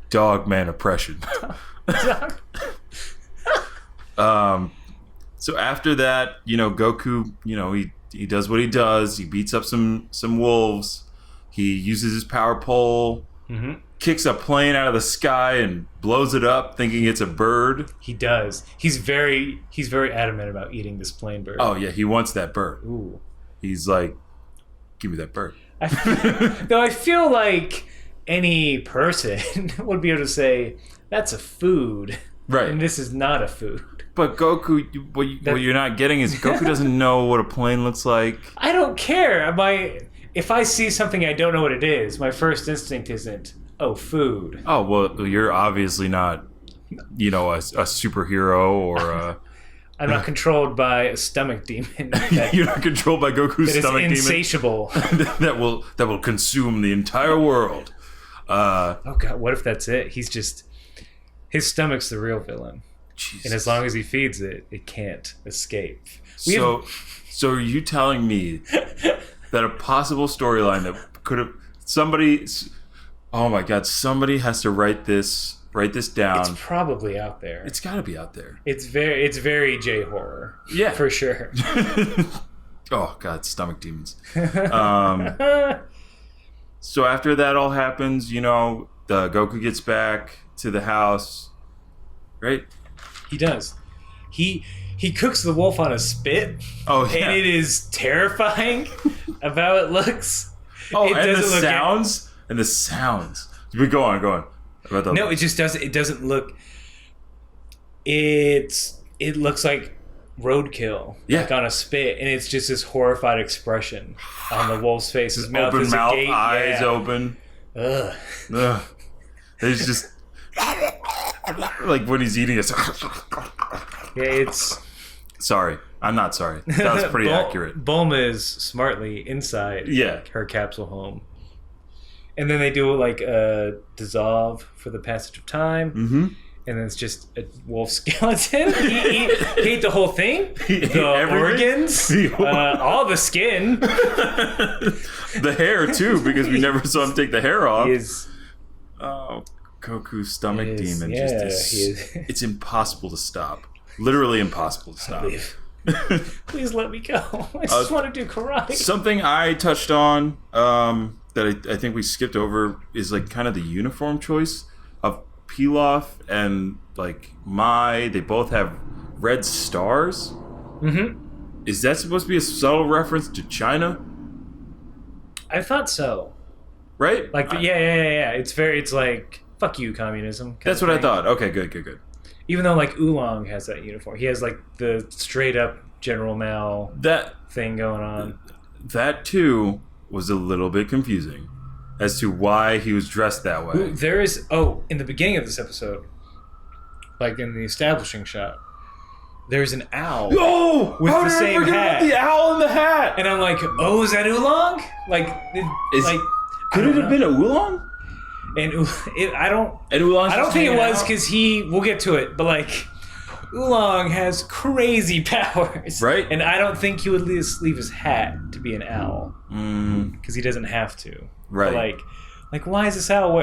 dogman oppression. So after that, Goku, he does what he does. He beats up some wolves. He uses his power pole, kicks a plane out of the sky and blows it up, thinking it's a bird. He does. He's very adamant about eating this plain bird. Oh yeah, he wants that bird. Ooh. He's like, give me that bird. Though I feel like any person would be able to say, that's a food. Right. And this is not a food. But Goku, what you're not getting is Goku doesn't know what a plane looks like. I don't care. If I see something I don't know what it is, my first instinct isn't, oh, food. Oh, well, you're obviously not, a superhero or a... I'm not controlled by a stomach demon. You're not controlled by Goku's stomach demon. That is insatiable. that will consume the entire world. Oh, God, what if that's it? His stomach's the real villain. Jesus. And as long as he feeds it, it can't escape. So are you telling me that a possible storyline that could have somebody has to write this down. It's probably out there. It's got to be out there. It's very J horror. Yeah, for sure. Oh God, stomach demons. So after that all happens, the Goku gets back to the house, right? He does. He cooks the wolf on a spit. Oh, yeah. And it is terrifying of how it looks. Oh, and the sounds. We go on. No, it just doesn't. It doesn't look. It looks like roadkill. Yeah. Like on a spit, and it's just this horrified expression on the wolf's face. His mouth open is mouth, agape. eyes Yeah. open. Ugh. There's just like when he's eating it. Yeah, it's. Sorry, I'm not sorry. That was pretty accurate. Bulma is smartly inside her capsule home. And then they do like a dissolve for the passage of time. Mm-hmm. And then it's just a wolf skeleton. He ate the whole thing. The organs. All the skin. The hair too, because we never saw him take the hair off. Goku's stomach demon. It's impossible to stop. Literally impossible to stop. Please let me go. I just want to do karate. Something I touched on that I think we skipped over is like kind of the uniform choice of Pilaf and like Mai. They both have red stars. Mm-hmm. Is that supposed to be a subtle reference to China? I thought so. Right? Like, yeah. It's like, fuck you, communism. That's what I thought. Okay, good. Even though, like, Oolong has that uniform. He has, like, the straight-up General Mao thing going on. That, too, was a little bit confusing as to why he was dressed that way. There is... Oh, in the beginning of this episode, like, in the establishing shot, there's an owl with the same hat. The owl in the hat! And I'm like, oh, is that Oolong? Could it have been a Oolong? And I don't think it was because we'll get to it, but like Oolong has crazy powers, right? And I don't think he would leave his hat to be an owl because he doesn't have to, right? But like why is this owl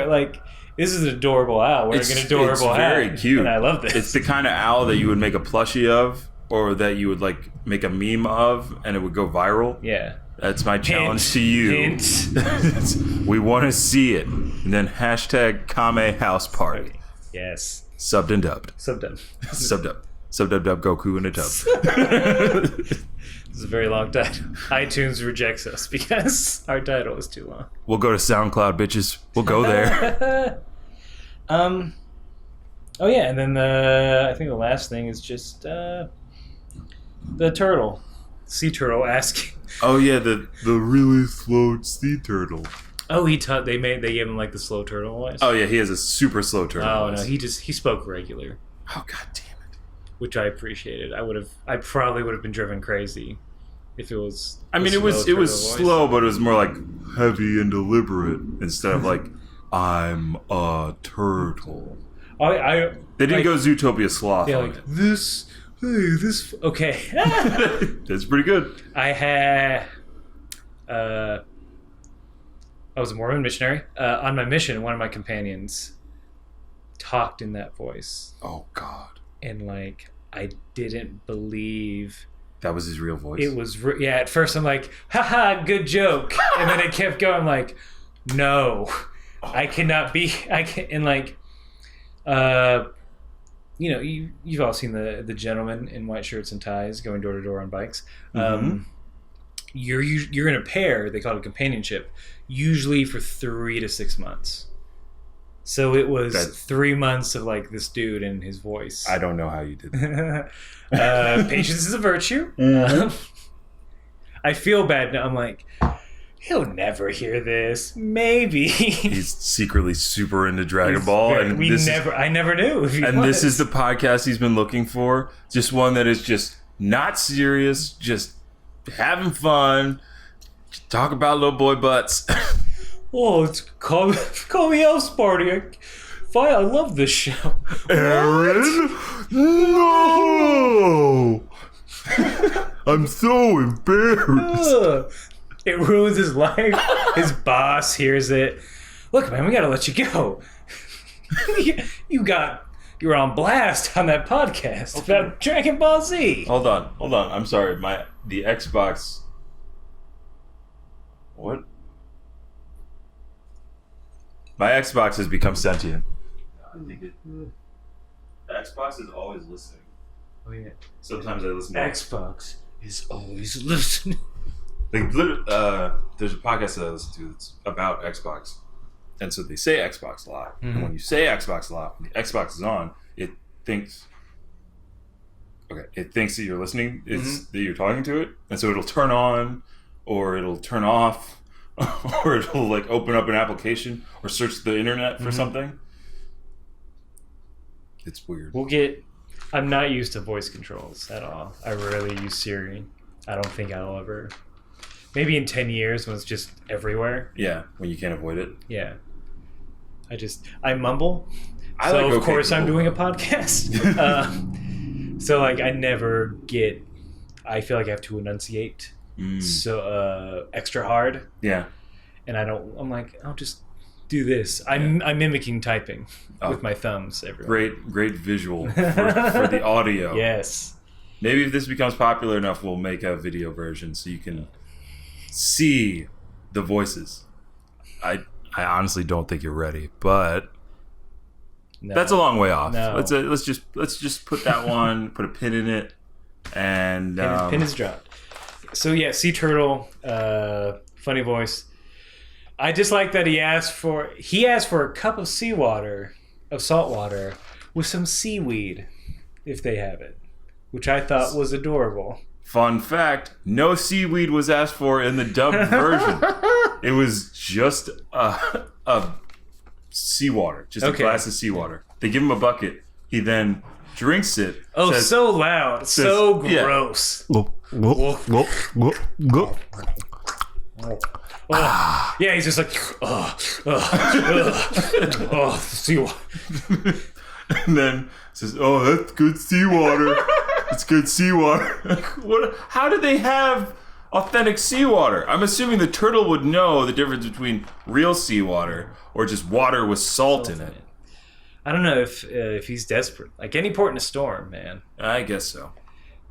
this is an adorable owl wearing an adorable hat? It's very cute, and I love this. It's the kind of owl that you would make a plushie of, or that you would like make a meme of, and it would go viral. Yeah. That's my challenge to you. Hint. We want to see it. And then hashtag Kame House Party. Yes. Subbed and dubbed. Subbed up. Sub-dub Goku in a tub. This is a very long title. iTunes rejects us because our title is too long. We'll go to SoundCloud, bitches. We'll go there. Oh yeah, and then I think the last thing is just the turtle. Sea turtle asking. Oh yeah, the really slow sea turtle. Oh, they gave him like the slow turtle voice. Oh yeah, he has a super slow turtle voice. No, he spoke regular. Oh god damn it. Which I appreciated. I probably would have been driven crazy if it was. I mean, it was slow, but it was more like heavy and deliberate instead of like I'm a turtle. They didn't go Zootopia sloth. Yeah, on like it. this Hey, this okay. That's pretty good. I was a Mormon missionary. On my mission, one of my companions talked in that voice. Oh God. And like, I didn't believe that was his real voice. It was at first I'm like, haha, good joke. And then it kept going. I'm like, no, I cannot be. I can and like, you've all seen the gentlemen in white shirts and ties going door to door on bikes. You're in a pair. They call it companionship, usually for 3 to 6 months. So it was 3 months of like this dude and his voice. I don't know how you did that. Patience is a virtue. I feel bad now. I'm like, he'll never hear this. Maybe he's secretly super into Dragon Ball, and I never knew. This is the podcast he's been looking for. Just one that is just not serious, just having fun, just talk about little boy butts. Oh, it's Kame House Party. I love this show. Aaron, no! I'm so embarrassed. It ruins his life. His boss hears it. Look, man, we gotta let you go. You're on blast on that podcast about Dragon Ball Z. Hold on. I'm sorry. The Xbox. What? My Xbox has become sentient. I think the Xbox is always listening. Oh yeah. Sometimes I listen. Xbox is always listening. Like, there's a podcast that I listen to that's about Xbox, and so they say Xbox a lot. And when you say Xbox a lot, when the Xbox is on, it thinks that you're listening, that you're talking to it, and so it'll turn on, or it'll turn off, or it'll like open up an application or search the internet for something. It's weird. I'm not used to voice controls at all. I rarely use Siri. I don't think I'll ever. Maybe in 10 years when it's just everywhere. Yeah, when you can't avoid it. Yeah. I mumble. Of course I'm doing a podcast. So like I feel like I have to enunciate so extra hard. Yeah. And I'm like, I'll just do this. I'm mimicking typing with my thumbs everywhere. Great visual for the audio. Yes. Maybe if this becomes popular enough, we'll make a video version so you can see the voices. I honestly don't think you're ready, but that's a long way off. No. Let's just put that one, put a pin in it, and pin is dropped. So yeah, Sea Turtle, funny voice. I just like that he asked for a cup of salt water with some seaweed, if they have it, which I thought was adorable. Fun fact, no seaweed was asked for in the dubbed version. It was just a seawater, just a glass of seawater. They give him a bucket. He then drinks it. Oh, so loud. So gross. Yeah, he's just like, seawater. And then says, "Oh, that's good seawater. It's good seawater." How do they have authentic seawater? I'm assuming the turtle would know the difference between real seawater or just water with salt in it. I don't know if he's desperate. Like any port in a storm, man. I guess so.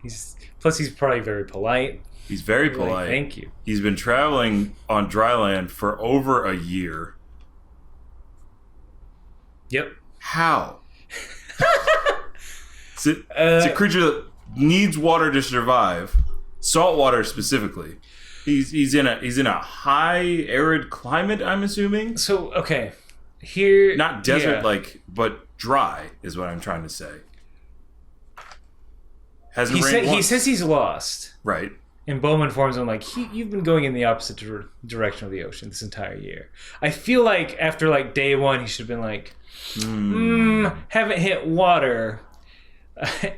He's probably very polite. He's very polite. Like, thank you. He's been traveling on dry land for over a year. Yep. How? It's a creature that needs water to survive, salt water specifically. He's in a high arid climate, I'm assuming. So okay, here not desert but dry is what I'm trying to say. Hasn't rained once. He says he's lost. Right. And Bulma informs him like you've been going in the opposite direction of the ocean this entire year. I feel like after like day one he should have been like, haven't hit water.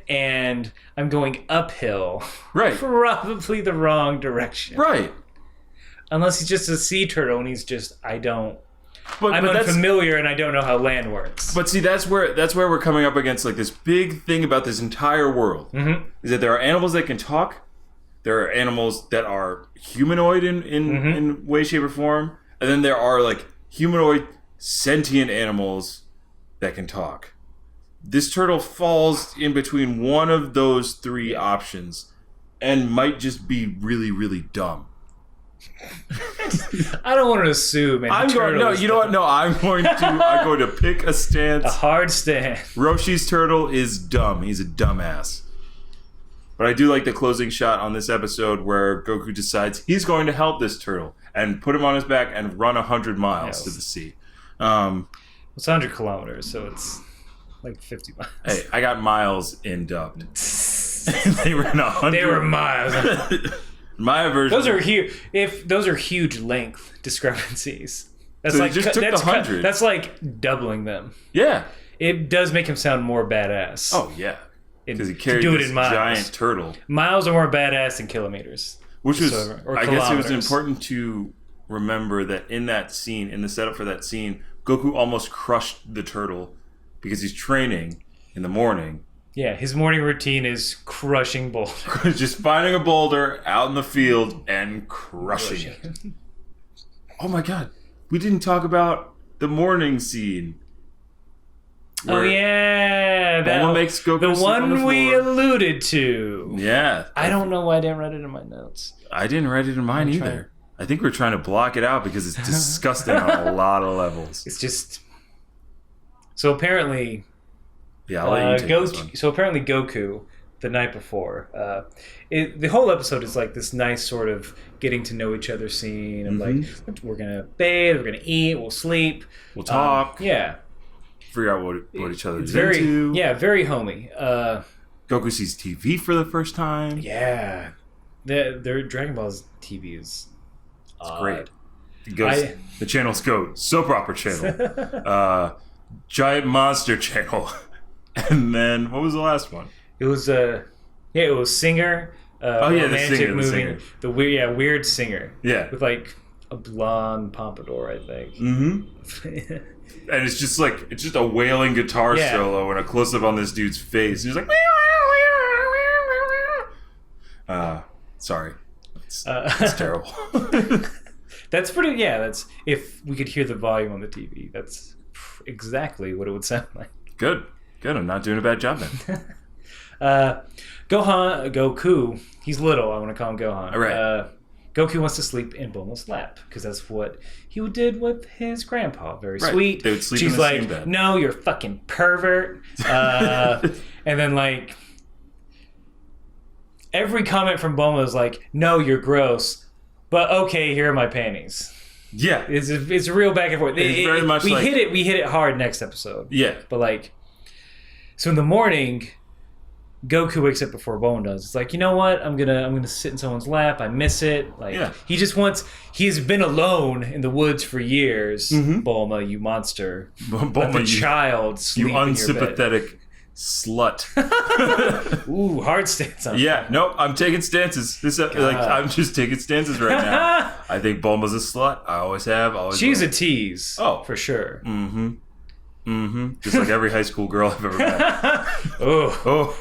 And I'm going uphill. Right. Probably the wrong direction. Right. Unless he's just a sea turtle and he's just, I'm unfamiliar and I don't know how land works. But see, that's where we're coming up against like this big thing about this entire world. Is that there are animals that can talk, there are animals that are humanoid in way, shape, or form, and then there are like humanoid sentient animals that can talk. This turtle falls in between one of those three options and might just be really, really dumb. I don't want to assume. I'm going to pick a stance. A hard stance. Roshi's turtle is dumb. He's a dumbass. But I do like the closing shot on this episode where Goku decides he's going to help this turtle and put him on his back and run 100 miles to the sea. It's 100 kilometers, so it's like 50 miles. Hey, I got miles in dubbed. They ran 100. They were miles. My version. Those are huge length discrepancies. That's so like just took the 100. That's like doubling them. Yeah. It does make him sound more badass. Oh yeah. Because he carried this giant turtle. Miles are more badass than kilometers. Which was, I guess it was important to remember that in that scene, in the setup for that scene, Goku almost crushed the turtle because he's training in the morning. Yeah, his morning routine is crushing boulders. Just finding a boulder out in the field and crushing it. Oh my god. We didn't talk about the morning scene. Oh yeah, Bulma makes Goku the sit one on the floor. we alluded to. Yeah, I don't know why I didn't write it in my notes. I didn't write it in mine either. I think we're trying to block it out because it's disgusting on a lot of levels. It's just so apparently. Yeah, I'll let you take this one. So apparently Goku, the night before, the whole episode is like this nice sort of getting to know each other scene of like we're gonna bathe, we're gonna eat, we'll sleep, we'll talk. Yeah. Figure out what each other's very, into. Yeah, very homey. Goku sees TV for the first time. Yeah. Their Dragon Ball's TV is great. The channels go Soap Opera Channel, Giant Monster Channel, and then what was the last one? It was it was Singer. The singer. The weird singer. Yeah. With like a blonde pompadour, I think. Mm-hmm. And it's just a wailing guitar solo and a close up on this dude's face. And he's like, sorry, it's terrible. That's pretty. Yeah, that's if we could hear the volume on the TV. That's exactly what it would sound like. Good. I'm not doing a bad job then. Goku. He's little. I want to call him Gohan. All right. Goku wants to sleep in Bulma's lap because that's what he did with his grandpa. Very right. sweet. They would sleep She's in the like, same bed. "No, you're a fucking pervert." And then like every comment from Bulma is like, "No, you're gross." But okay, here are my panties. Yeah, it's a real back and forth. It's very much we hit it hard next episode. Yeah, but like, so in the morning, Goku wakes up before Bulma does. It's like, you know what? I'm gonna sit in someone's lap. I miss it. Like he just wants. He's been alone in the woods for years. Bulma, you monster. Bulma, the child, sleep you unsympathetic slut. Ooh, hard stance on that. Nope, I'm taking stances. I'm just taking stances right now. I think Bulma's a slut. I always have. She's a tease. Oh, for sure. Just like every high school girl I've ever met. Oh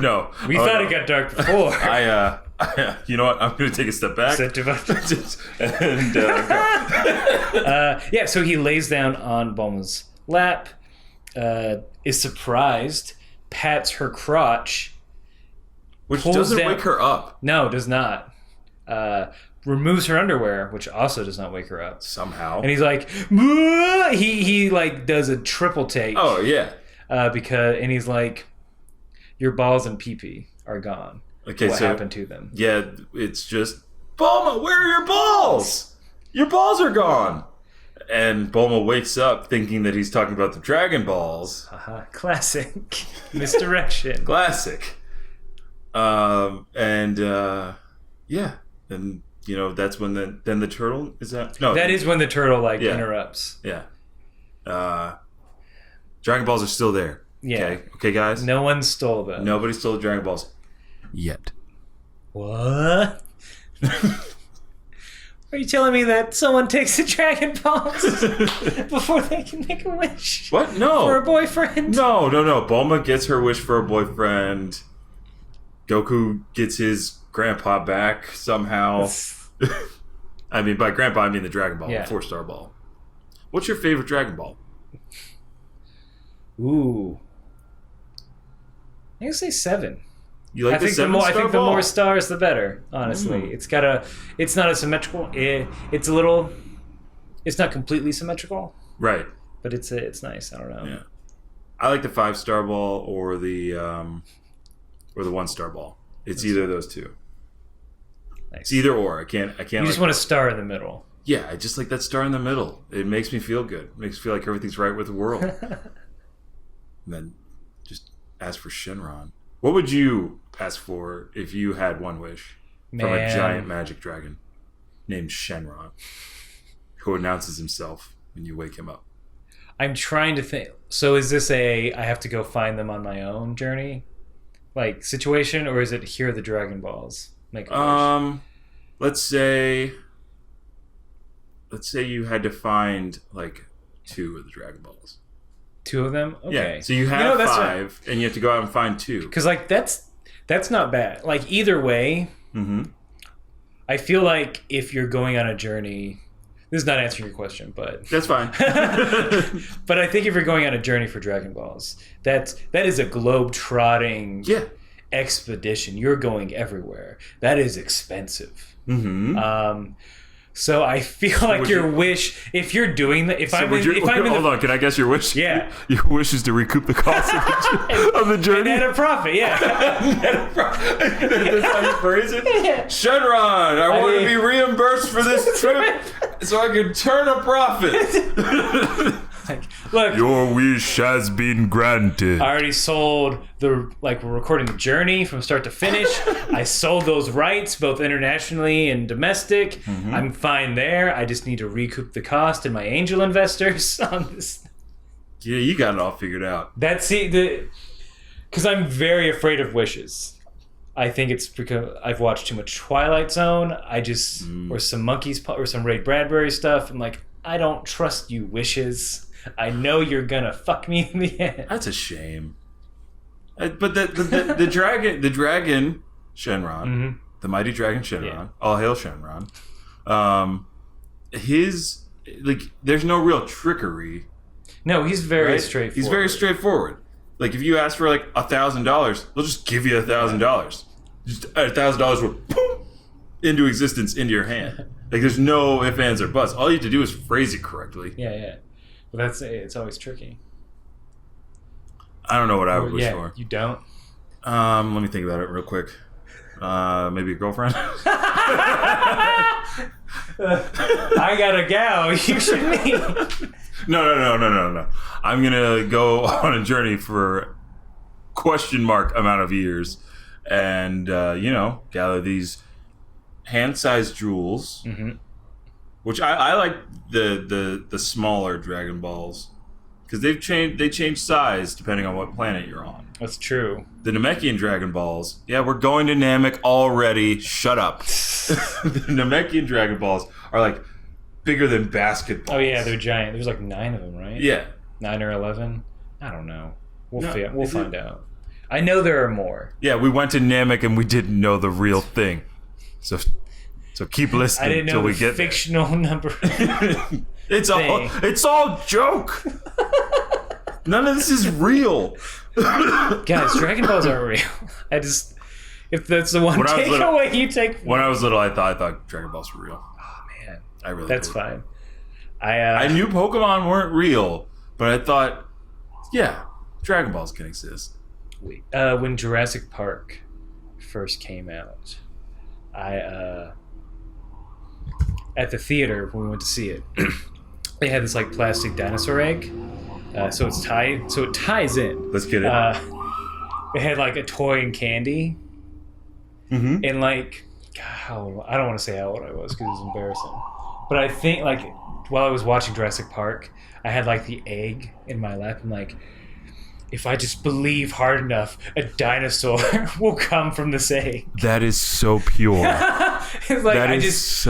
no. We thought it got dark before. I you know what? I'm going to take a step back. And so he lays down on Bulma's lap. Is surprised, pats her crotch, which doesn't wake her up. No, does not. Removes her underwear, which also does not wake her up somehow. And he's like, he like does a triple take. Oh yeah. And he's like, your balls and pee-pee are gone. Okay, what happened to them? Yeah, it's just Bulma. Where are your balls? Your balls are gone. And Bulma wakes up thinking that he's talking about the Dragon Balls. Classic. Misdirection. Classic. And you know, that's when then the turtle is that? No. That is when the turtle interrupts. Yeah. Dragon Balls are still there. Yeah. Okay, guys? No one stole them. Nobody stole the Dragon Balls. Yet. What? Are you telling me that someone takes the Dragon Balls before they can make a wish? What? No. For a boyfriend? No. Bulma gets her wish for a boyfriend. Goku gets his grandpa back somehow. I mean, by grandpa, I mean the Dragon Ball, the 4-star ball. What's your favorite Dragon Ball? Ooh. I'm going to say 7. You like the 7-star ball? I think the more stars, the better, honestly. It's not a symmetrical. It's a little, it's not completely symmetrical. Right. But it's nice. I don't know. Yeah. I like the 5-star ball or the 1-star ball. It's either of those two. Nice. It's either or. I can't. You just want a star in the middle. Yeah, I just like that star in the middle. It makes me feel good. It makes me feel like everything's right with the world. And then just ask for Shenron. What would you ask for if you had one wish from a giant magic dragon named Shenron, who announces himself when you wake him up? I'm trying to think. So is this I have to go find them on my own journey, like situation, or is it here are the Dragon Balls? Make a wish? Let's say you had to find like 2 of the Dragon Balls. 2 of them? Okay. Yeah. So you have 5, and you have to go out and find 2. Because like that's not bad. Like either way, I feel like if you're going on a journey, this is not answering your question, but that's fine. But I think if you're going on a journey for Dragon Balls, that is a globe-trotting expedition. You're going everywhere. That is expensive. So I feel like your wish, if you're doing that, hold on, can I guess your wish? Yeah. Your wish is to recoup the cost of the journey? And at a profit, yeah. That's how you phrase it? Yeah. Shenron, I want to be reimbursed for this trip so I can turn a profit. Look, your wish has been granted. I already sold we're recording the journey from start to finish. I sold those rights both internationally and domestic. I'm fine there. I just need to recoup the cost and my angel investors on this. Yeah, you got it all figured out. That's because I'm very afraid of wishes. I think it's because I've watched too much Twilight Zone. Or some Monkeys or some Ray Bradbury stuff. I'm like, I don't trust you, wishes. I know you're gonna fuck me in the end. That's a shame. But the dragon Shenron, the mighty dragon Shenron, all hail Shenron. There's no real trickery. No, he's very straightforward. He's very straightforward. Like if you ask for like $1,000, they'll just give you $1,000. Just $1,000 will boom into existence into your hand. Like there's no ifs, ands, or buts. All you have to do is phrase it correctly. Yeah. But it's always tricky. I don't know what I would wish for. You don't? Let me think about it real quick. Maybe a girlfriend? I got a gal you should meet. No. I'm going to go on a journey for question mark amount of years and, gather these hand-sized jewels, which I like the smaller Dragon Balls because they change size depending on what planet you're on. That's true. The Namekian Dragon Balls, we're going to Namek already. Shut up. The Namekian Dragon Balls are like bigger than basketballs. Oh yeah, they're giant. There's like 9 of them, right? Yeah, 9 or 11. I don't know. We'll find out. I know there are more. Yeah, we went to Namek and we didn't know the real thing. So keep listening until we get fictional there. Number. It's all joke. None of this is real. Guys, Dragon Balls aren't real. If that's the one takeaway you take. When I was little, I thought Dragon Balls were real. Oh man, I really. That's did. fine. I knew Pokemon weren't real, but I thought, Dragon Balls can exist. When Jurassic Park first came out, at the theater when we went to see it, they had this like plastic dinosaur egg. So it ties in. Let's get it. They had like a toy and candy, and like, God, I don't want to say how old I was because it was embarrassing. But I think like while I was watching Jurassic Park, I had like the egg in my lap. I'm like, if I just believe hard enough, a dinosaur will come from this egg. That is so pure. It's like That I'm is just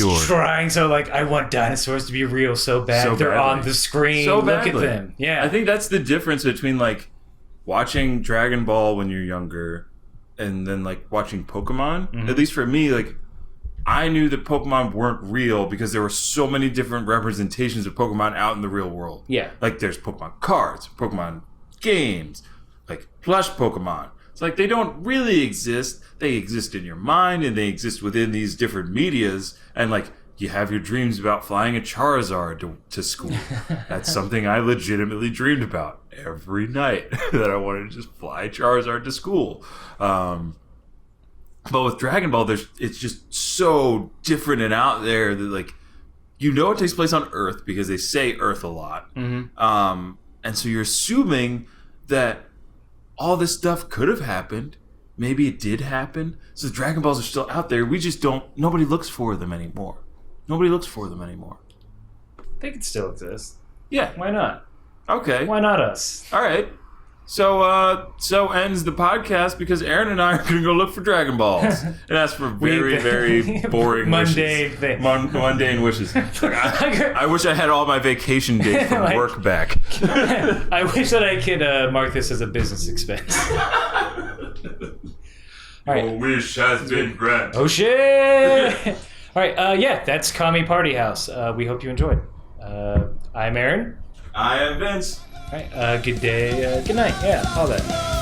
pure. trying. So like I want dinosaurs to be real so bad. So They're badly. on the screen. So Look badly. at them. Yeah. I think that's the difference between like watching Dragon Ball when you're younger and then like watching Pokemon. At least for me, like I knew that Pokemon weren't real because there were so many different representations of Pokemon out in the real world. Yeah. Like there's Pokemon cards, Pokemon games, like plush Pokemon. It's like they don't really exist. They exist in your mind and they exist within these different medias. And like you have your dreams about flying a Charizard to school. That's something I legitimately dreamed about every night, that I wanted to just fly Charizard to school. But with Dragon Ball, it's just so different and out there that like, you know, it takes place on Earth because they say Earth a lot. And so you're assuming that all this stuff could have happened. Maybe it did happen. So the Dragon Balls are still out there. We just don't, nobody looks for them anymore. They could still exist. Yeah. Why not? Okay. Why not us? All right. So ends the podcast because Aaron and I are going to go look for Dragon Balls. And that's for very boring mundane wishes. thing. Mundane wishes. Like, I wish I had all my vacation days from Like- work back. I wish that I could mark this as a business expense. All right. wish has been granted. Oh shit! All right. Yeah, that's Kame Party House. We hope you enjoyed. I'm Aaron. I am Vince. All right. Good day. Good night. Yeah. All that.